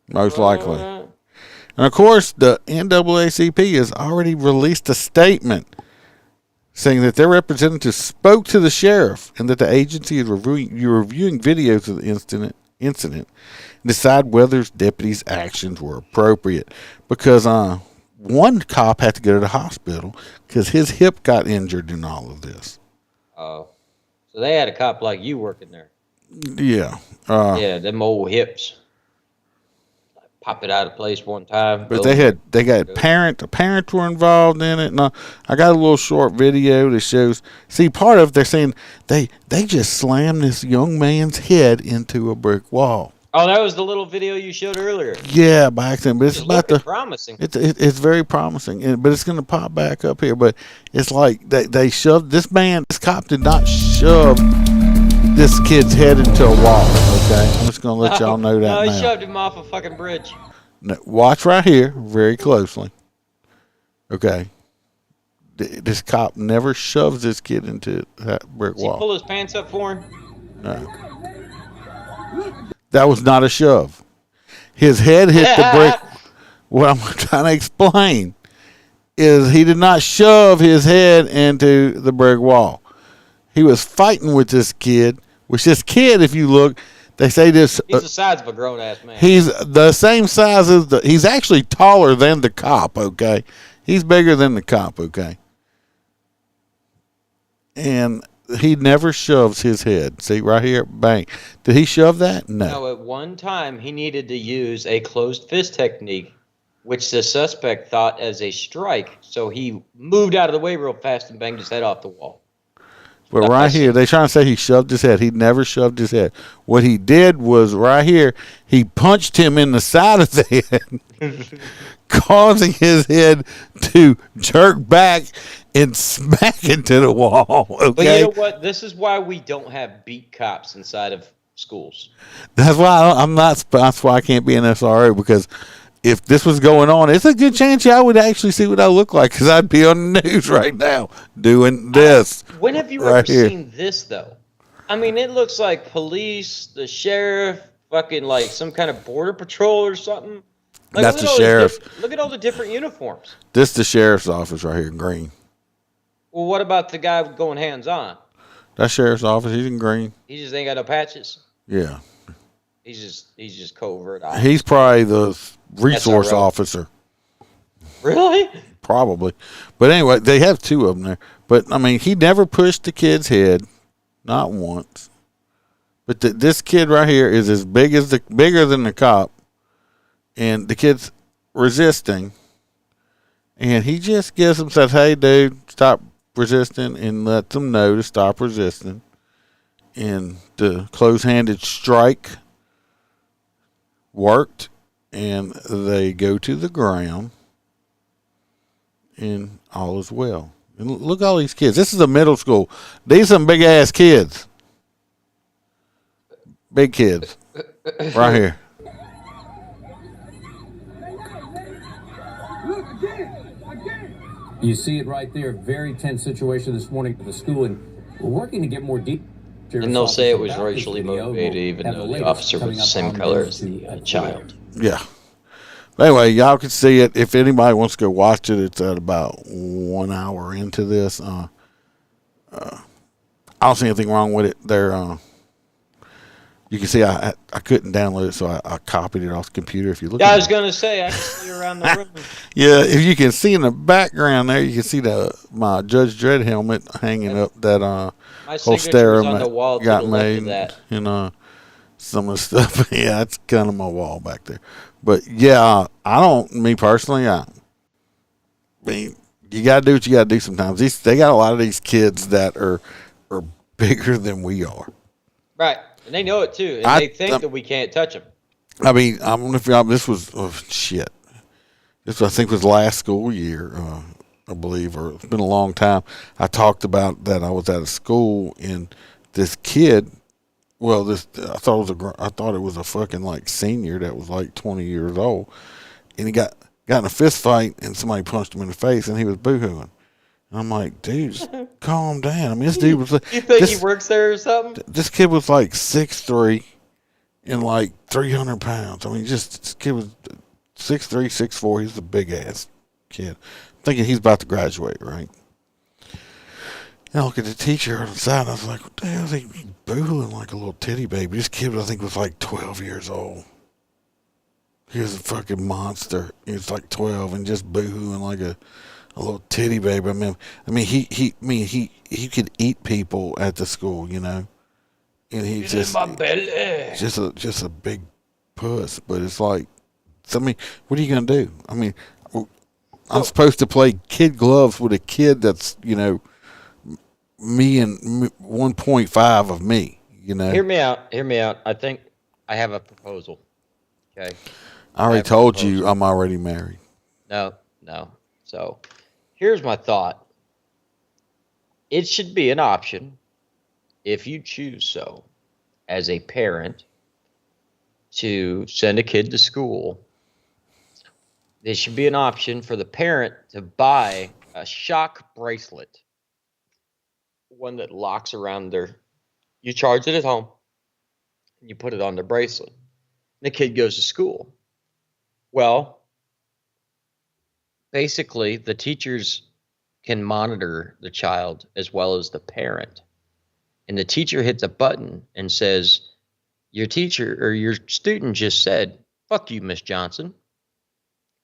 most likely. And of course, the NAACP has already released a statement saying that their representative spoke to the sheriff and that the agency is reviewing videos of the incident and decide whether deputies' actions were appropriate. Because one cop had to go to the hospital because his hip got injured in all of this. Oh, so they had a cop like you working there. Yeah. Yeah, them old hips. Pop it out of place one time. But they got parents. The parents were involved in it. And I got a little short video that shows. See, part of it, they're saying they just slammed this young man's head into a brick wall. Oh, that was the little video you showed earlier. Yeah, by accident. But it's about promising. It's very promising, but it's going to pop back up here. But it's like they shoved this cop did not shove this kid's head into a wall. Okay, I'm just going to let y'all know that. No, he now. shoved him off a fucking bridge. Now, watch right here, very closely. Okay, this cop never shoves this kid into that brick wall. Did he pull his pants up for him? No. That was not a shove. His head hit the brick. What I'm trying to explain is he did not shove his head into the brick wall. He was fighting with this kid, which this kid, if you look, they say this. He's the size of a grown-ass man. He's the same size as he's actually taller than the cop, okay? He's bigger than the cop, okay? And he never shoves his head. See, right here, bang. Did he shove that? No. No, at one time, he needed to use a closed fist technique, which the suspect thought as a strike. So he moved out of the way real fast and banged his head off the wall. But right here, they're trying to say he shoved his head. He never shoved his head. What he did was right here, he punched him in the side of the head, causing his head to jerk back and smack into the wall. Okay? But you know what? This is why we don't have beat cops inside of schools. That's why I'm not. That's why I can't be an SRO, because if this was going on, it's a good chance I would actually see what I look like, because I'd be on the news right now doing this. When have you right ever here. seen this, though? I mean, it looks like police, the sheriff, fucking like some kind of border patrol or something. Like, That's the sheriff. Look at all the different uniforms. This is the sheriff's office right here in green. Well, what about the guy going hands-on? That sheriff's office, he's in green. He just ain't got no patches. Yeah. He's just covert. He's probably the resource SRO. officer. Really? Probably. But anyway, they have two of them there. But, I mean, he never pushed the kid's head. Not once. But this kid right here is as bigger than the cop. And the kid's resisting. And he just gives him, says, "Hey, dude, stop resisting," and lets them know to stop resisting. And the close-handed strike worked. And they go to the ground. And all is well. And look at all these kids. This is a middle school. These are some big-ass kids. Big kids. Right here. You see it right there. Very tense situation this morning at the school, and we're working to get more deep. And they'll say it was racially motivated, even though the officer was the same color as the child. Yeah. Anyway, y'all can see it. If anybody wants to go watch it, it's at about 1 hour into this. I don't see anything wrong with it. You can see I couldn't download it, so I copied it off the computer. If you look, Yeah, I was gonna say I can see around the room. Yeah, if you can see in the background there, you can see my Judge Dredd helmet hanging up that My whole signature was on the stereo wall to got the left of made. that. And some of the stuff. Yeah, that's kind of my wall back there. But yeah, I don't. Me personally, I mean, you got to do what you got to do sometimes. They got a lot of these kids that are bigger than we are. Right, and they know it too, and they think that we can't touch them. I mean, I don't know if y'all. This was shit. This I think was last school year, I believe, or it's been a long time. I talked about that I was at a school and this kid. Well, I thought it was a fucking like senior that was like 20 years old, and he got in a fist fight and somebody punched him in the face and he was boohooing. And I'm like, dude, just calm down. I mean, this dude was like, You think he works there or something? This kid was like 6'3" and like 300 pounds. I mean, this kid was 6'3", 6'4". He's a big ass kid. I'm thinking he's about to graduate, right? And I look at the teacher on the side, and I was like, what the hell is he boohooing like a little titty baby? This kid, I think, was like 12 years old. He was a fucking monster. He was like 12 and just boohooing like a little titty baby. I mean, he could eat people at the school, you know. And he just a big puss. But it's like, I mean, what are you gonna do? I mean, I'm supposed to play kid gloves with a kid that's, you know, me and 1.5 of me, you know. Hear me out. I think I have a proposal. Okay. I already told you I'm already married. No. So, here's my thought. It should be an option, if you choose so, as a parent, to send a kid to school. There should be an option for the parent to buy a shock bracelet, one that locks around you charge it at home, and you put it on the bracelet. The kid goes to school. Well, basically, the teachers can monitor the child as well as the parent. And the teacher hits a button and says, your teacher or your student just said, fuck you, Miss Johnson.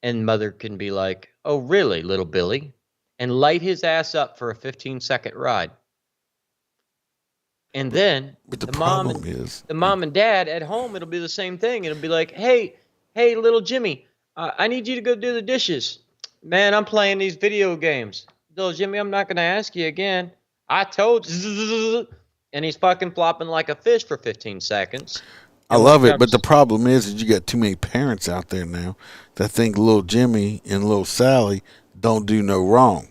And mother can be like, oh, really, little Billy? And light his ass up for a 15-second ride. And then the mom and dad at home, it'll be the same thing. It'll be like, hey, little Jimmy, I need you to go do the dishes. Man, I'm playing these video games. Little Jimmy, I'm not going to ask you again. I told you. And he's fucking flopping like a fish for 15 seconds. I love it, but the problem is you got too many parents out there now that think little Jimmy and little Sally don't do no wrong.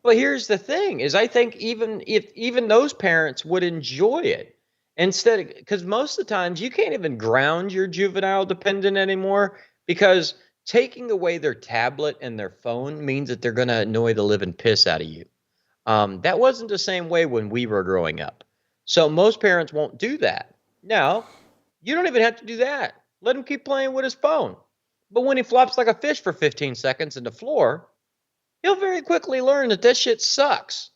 Well, here's the thing: is I think even those parents would enjoy it because most of the times you can't even ground your juvenile dependent anymore because taking away their tablet and their phone means that they're going to annoy the living piss out of you. That wasn't the same way when we were growing up, so most parents won't do that. Now, you don't even have to do that. Let him keep playing with his phone. But when he flops like a fish for 15 seconds in the floor, he'll very quickly learn that shit sucks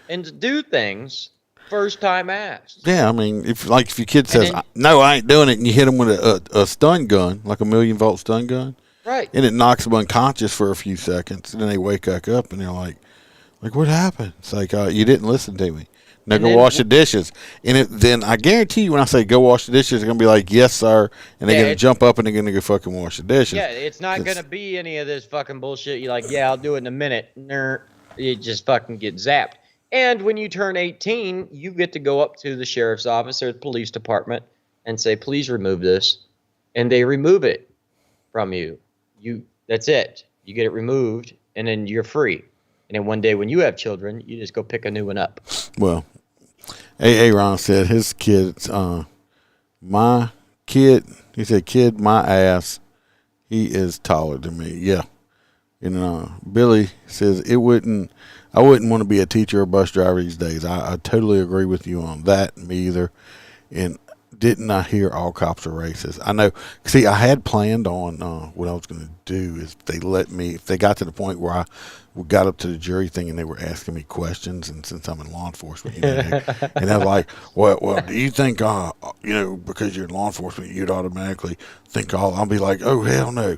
and to do things first time asked. Yeah, I mean, if your kid says, no, I ain't doing it, and you hit him with a stun gun, like a 1,000,000-volt stun gun, right, and it knocks them unconscious for a few seconds, and then they wake back up, and they're like, what happened? It's like, you didn't listen to me. Now go wash the dishes. And then I guarantee you when I say go wash the dishes, they're going to be like, yes, sir. And they're going to jump up and they're going to go fucking wash the dishes. Yeah, it's not going to be any of this fucking bullshit. You're like, yeah, I'll do it in a minute. You just fucking get zapped. And when you turn 18, you get to go up to the sheriff's office or the police department and say, please remove this. And they remove it from you. That's it. You get it removed and then you're free. And then one day when you have children, you just go pick a new one up. Well, Aaron said his kids, my kid, he said, kid, my ass, he is taller than me. Yeah. And Billy says I wouldn't want to be a teacher or bus driver these days. I totally agree with you on that. Me either. And didn't I hear all cops are racist? I know. See, I had planned on what I was going to do is if they got to the point where we got up to the jury thing and they were asking me questions, and since I'm in law enforcement, and I was like, well, do you think, because you're in law enforcement, you'd automatically think I'll be like, oh, hell no.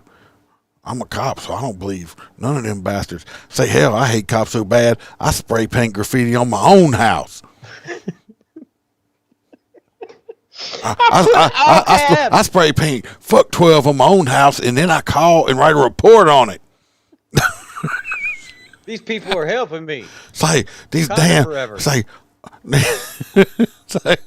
I'm a cop, so I don't believe none of them bastards. Say, hell, I hate cops so bad, I spray paint graffiti on my own house. I spray paint fuck 12 on my own house, and then I call and write a report on it. These people are helping me. It's like these Kinda damn. forever. It's like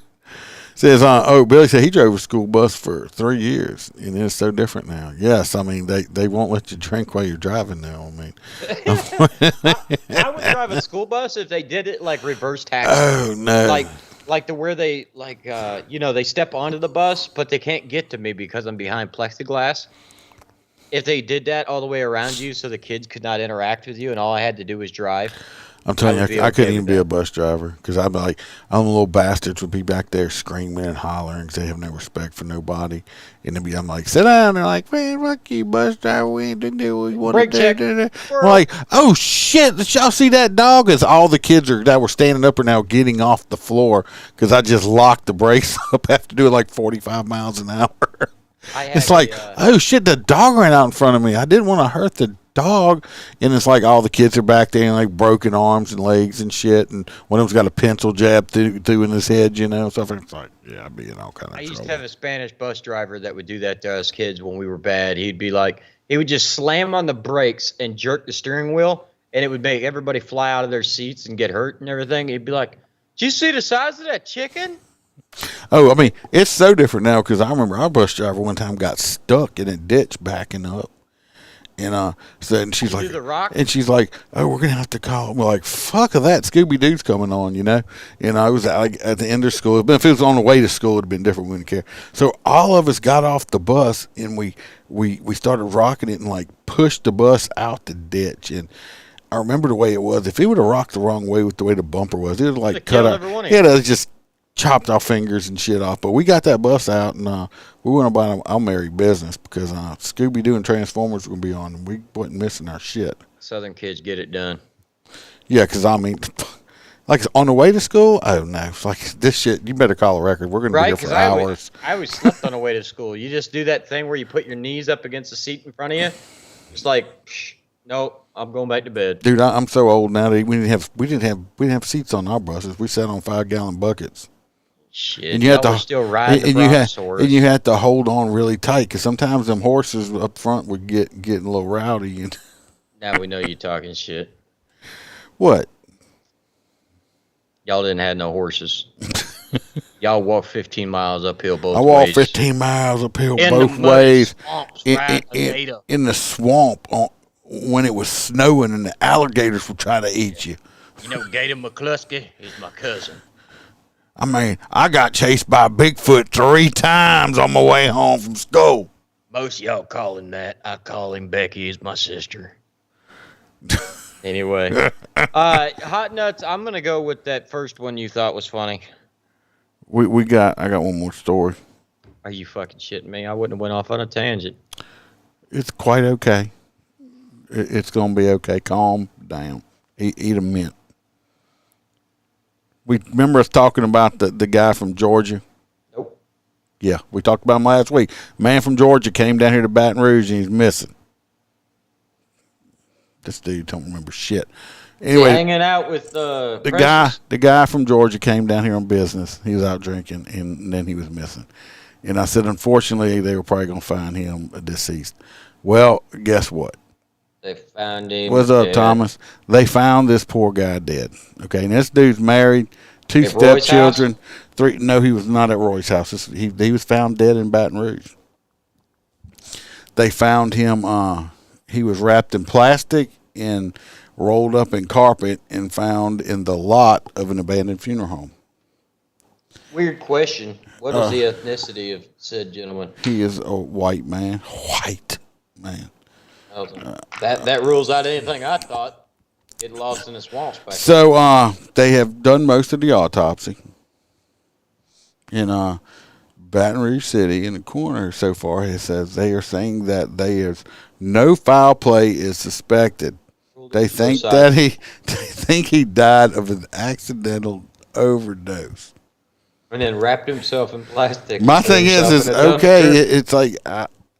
says Billy said he drove a school bus for 3 years, and it's so different now. Yes, I mean they won't let you drink while you're driving now. I mean, I would drive a school bus if they did it like reverse taxi. Oh no! Like the where they they step onto the bus, but they can't get to me because I'm behind plexiglass. If they did that all the way around you, so the kids could not interact with you, and all I had to do was drive. I'm telling you, I couldn't even be a bus driver because I'm like, I'm a little bastards would be back there screaming and hollering because they have no respect for nobody. And then I'm like, sit down. They're like, man, fuck you, bus driver. We ain't do what we want to do. I'm like, oh shit, did y'all see that dog? As all the kids that were standing up are now getting off the floor because I just locked the brakes up. I have to do it like 45 miles an hour. It's like, oh shit, the dog ran out in front of me. I didn't want to hurt the dog. And it's like all the kids are back there and like broken arms and legs and shit. And one of them's got a pencil jab through in his head, stuff. And it's like, yeah, I'd be in all kind of trouble. I used to have a Spanish bus driver that would do that to us kids when we were bad. He'd be like, he would just slam on the brakes and jerk the steering wheel, and it would make everybody fly out of their seats and get hurt and everything. He'd be like, did you see the size of that chicken? Oh, I mean, it's so different now because I remember our bus driver one time got stuck in a ditch backing up. And and she's like, oh, we're gonna have to call. We're like, fuck of that, Scooby Doo's coming on, I was like at the end of school. But if it was on the way to school, it'd have been different. We didn't care. So all of us got off the bus and we started rocking it and like pushed the bus out the ditch. And I remember the way it was. If it would have rocked the wrong way with the way the bumper was, it would like cut out. Yeah, it just chopped our fingers and shit off. But we got that bus out and we went about our merry business because Scooby Doo and Transformers were going to be on and we wasn't missing our shit. Southern kids get it done. Yeah, because I mean, like on the way to school, oh no, it's like this shit, you better call a record. We're going to be there for hours. I always slept on the way to school. You just do that thing where you put your knees up against the seat in front of you. It's like, nope, I'm going back to bed. Dude, I'm so old now that we didn't have seats on our buses. We sat on 5-gallon buckets. Shit, and you had to still ride the brontosaurus. And you had to hold on really tight because sometimes them horses up front would get a little rowdy. And now we know you're talking shit. What? Y'all didn't have no horses. Y'all walked 15 miles uphill both ways. I walked 15 miles uphill both ways in the swamp when it was snowing and the alligators would try to eat you. Gator McCluskey is my cousin. I mean, I got chased by Bigfoot 3 times on my way home from school. Most of y'all call him that. I call him Becky. Is my sister. Anyway. Hot Nuts, I'm going to go with that first one you thought was funny. I got one more story. Are you fucking shitting me? I wouldn't have went off on a tangent. It's quite okay. It's going to be okay. Calm down. Eat a mint. We remember us talking about the guy from Georgia? Nope. Yeah, we talked about him last week. Man from Georgia came down here to Baton Rouge and he's missing. This dude don't remember shit. Anyway, hanging out with the guy from Georgia came down here on business. He was out drinking and then he was missing. And I said, unfortunately, they were probably going to find him deceased. Well, guess what? They found him. What's up, dead. Thomas? They found this poor guy dead. Okay, and this dude's married, 2 stepchildren, 3. No, he was not at Roy's house. He was found dead in Baton Rouge. They found him. He was wrapped in plastic and rolled up in carpet and found in the lot of an abandoned funeral home. Weird question. What is the ethnicity of said gentleman? He is a white man. White man. That rules out anything I thought. Getting lost in the swamps back So they have done most of the autopsy in Baton Rouge City, and the coroner so far has said they are saying that there's no foul play is suspected. They think he died of an accidental overdose. And then wrapped himself in plastic. My thing is okay. It's like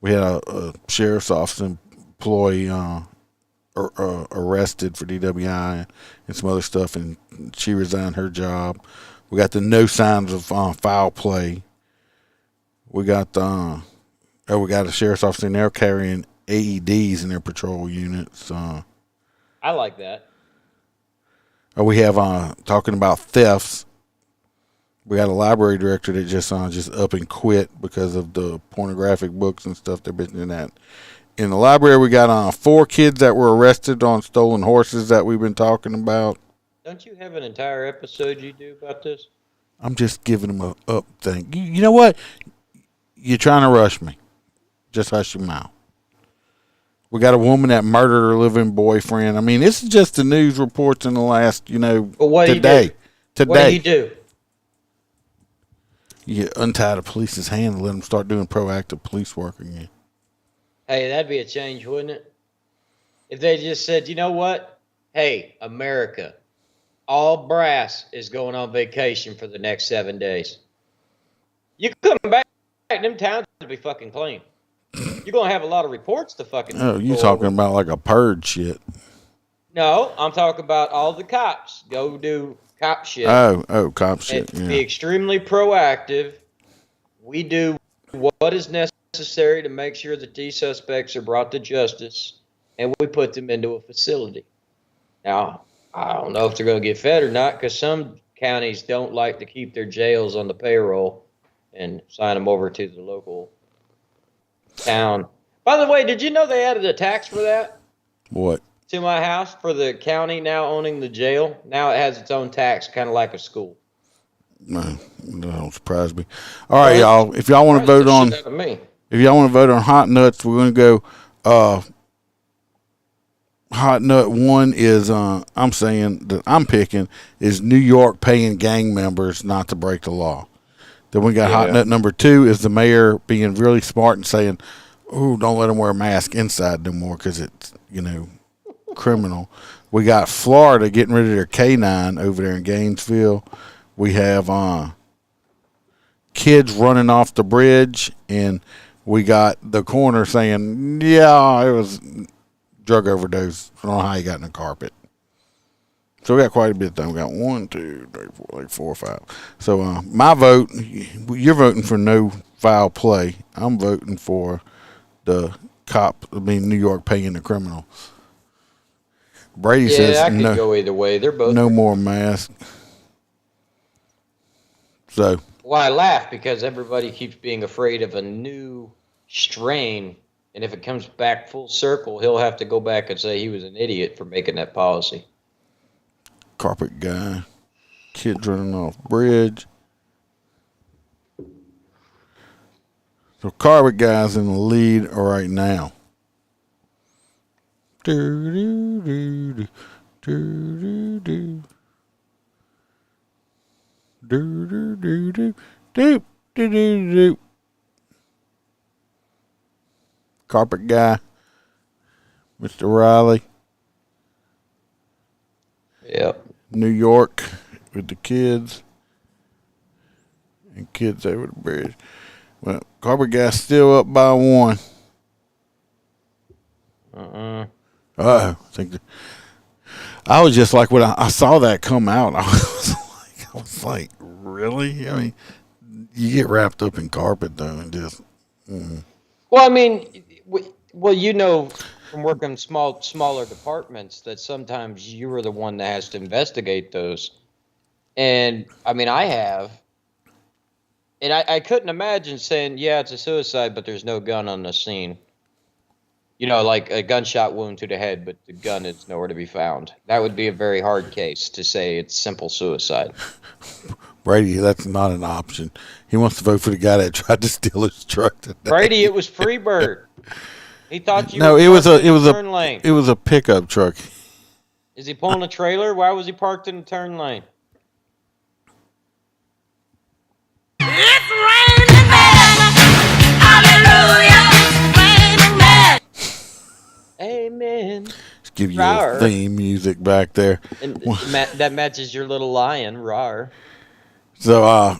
We had a sheriff's office employee arrested for DWI and some other stuff, and she resigned her job. We got the no signs of foul play. We got a sheriff's officer in there carrying AEDs in their patrol units. I like that. We have talking about thefts. We got a library director that just up and quit because of the pornographic books and stuff they're bitching at. In the library, we got 4 kids that were arrested on stolen horses that we've been talking about. Don't you have an entire episode you do about this? I'm just giving them a up thing. You know what? You're trying to rush me. Just hush your mouth. We got a woman that murdered her living boyfriend. I mean, this is just the news reports in the last, But what today. Today. What do you do? You untie the police's hand and let them start doing proactive police work again. Hey, that'd be a change, wouldn't it? If they just said, you know what? Hey, America, all brass is going on vacation for the next 7 days. You come back, them towns will be fucking clean. You're going to have a lot of reports to fucking... Oh, you talking about like a purge shit. No, I'm talking about all the cops. Go do cop shit. Oh, cop shit, yeah. Be extremely proactive. We do what is necessary to make sure that these suspects are brought to justice, and we put them into a facility. Now, I don't know if they're going to get fed or not, because some counties don't like to keep their jails on the payroll and sign them over to the local town. By the way, did you know they added a tax for that? What? To my house, for the county now owning the jail. Now it has its own tax, kind of like a school. No, that don't surprise me. All right, y'all. If y'all want to vote on, hot nuts, we're going to go. Hot nut 1 is I'm saying that I'm picking is New York paying gang members not to break the law. Then we got hot nut number 2 is the mayor being really smart and saying, "Oh, don't let them wear a mask inside no more because it's criminal." We got Florida getting rid of their K-9 over there in Gainesville. We have kids running off the bridge, and we got the coroner saying, "Yeah, it was drug overdose. I don't know how he got in the carpet." So we got quite a bit of time. We got 1, 2, 3, 4, like 4 or 5. So my vote, you're voting for no foul play. I'm voting for the New York paying the criminal. Brady says I could go either way. They're both no more masks. So. Well, I laugh because everybody keeps being afraid of a new strain. And if it comes back full circle, he'll have to go back and say he was an idiot for making that policy. Carpet guy, kids running off bridge. So carpet guy's in the lead right now. Carpet guy, Mr. Riley. Yep. New York with the kids and kids over the bridge. Well, carpet guy's still up by 1. I was just like, when I saw that come out, I was like, really? I mean, you get wrapped up in carpet though, and just. Well, I mean, from working smaller departments, that sometimes you are the one that has to investigate those. And I mean, I have, and I couldn't imagine saying, yeah, it's a suicide, but there's no gun on the scene. Like a gunshot wound to the head, but the gun is nowhere to be found. That would be a very hard case to say it's simple suicide. Brady, that's not an option. He wants to vote for the guy that tried to steal his truck today. Brady, it was Freebird. He thought you. No, were it was in the turn lane. It was a pickup truck. Is he pulling a trailer? Why was he parked in the turn lane? It's raining men. Hallelujah. It's raining men. Amen. Let's give you a theme music back there. And that matches your little lion, rawr. So,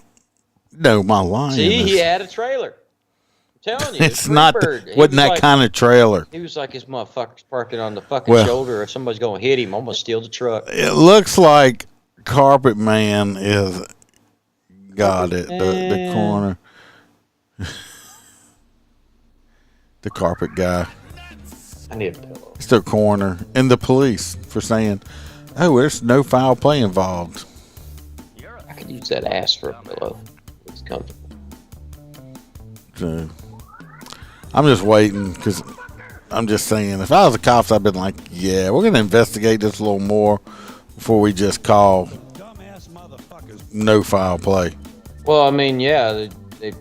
no, my lion. See, he had a trailer. telling you, It's not. Freebird. He Wasn't was that like- kind of trailer. He was like, his motherfucker's parking on the fucking Well- shoulder, or somebody's gonna hit him. I'm gonna steal the truck. It looks like somebody's gonna hit him. I'm gonna steal the truck. It looks like Carpet Man is got it. The corner. The carpet guy. I need a pillow. It's the coroner and the police for saying, "Oh, there's no foul play involved." I could use that ass for a pillow. It's comfortable. So, I'm just waiting because I'm just saying, if I was the cops, I'd been like, "Yeah, we're gonna investigate this a little more before we just call no foul play." Well, I mean, yeah, they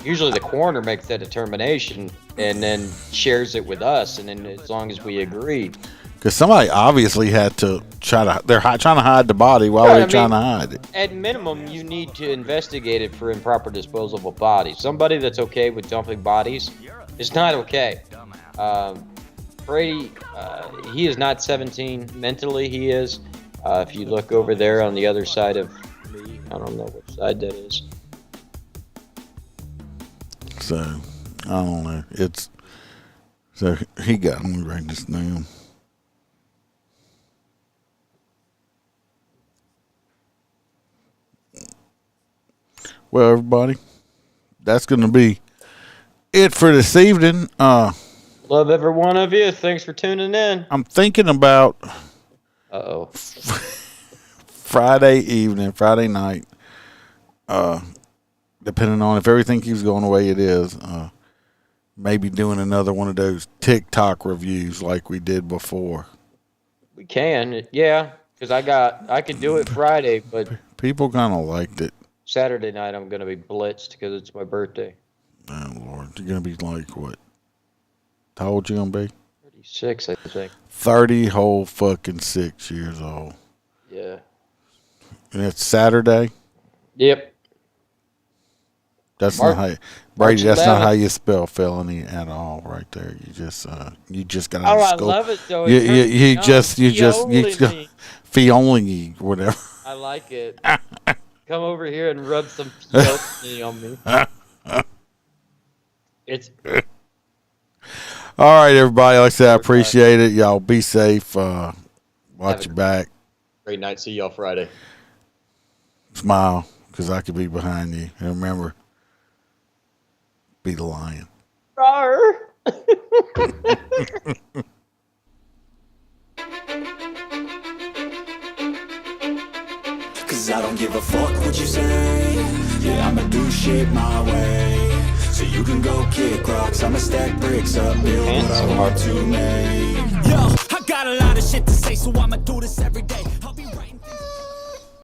usually the coroner makes that determination and then shares it with us, and then as long as we agree. Because somebody obviously had to they're trying to hide the body while they're trying to hide it. At minimum, you need to investigate it for improper disposal of a body. Somebody that's okay with dumping bodies is not okay. Brady, he is not 17 mentally. He is. If you look over there on the other side of me, I don't know which side that is. So I don't know. So he got. Let me write this down. Well, everybody, that's going to be it for this evening. Love every one of you. Thanks for tuning in. I'm thinking about Friday night, depending on if everything keeps going the way it is, maybe doing another one of those TikTok reviews like we did before. We can, yeah, because I could do it Friday, but People kind of liked it. Saturday night I'm gonna be blitzed because it's my birthday. Oh Lord, you're gonna be like what? How old you gonna be? 36, I think. 30 whole fucking 6 years old. Yeah. And it's Saturday. Yep. That's March- not how Brady. That's not 11th. how you spell felony at all, right there. You just got Oh, out of I school. love it though. You just Fioli. Fioli, whatever. I like it. Come over here and rub some Fioli on me. It's all right, everybody. Like I said, I appreciate it. Y'all be safe. Watch your back. great night. See y'all Friday. Smile, because I could be behind you. And remember, be the lion. Rawr. Cause I don't give a fuck what you say. Yeah, I'ma do shit my way. So you can go kick rocks, I'ma stack bricks up, build what I want to make. Yo, I got a lot of shit to say, so I'ma do this every day.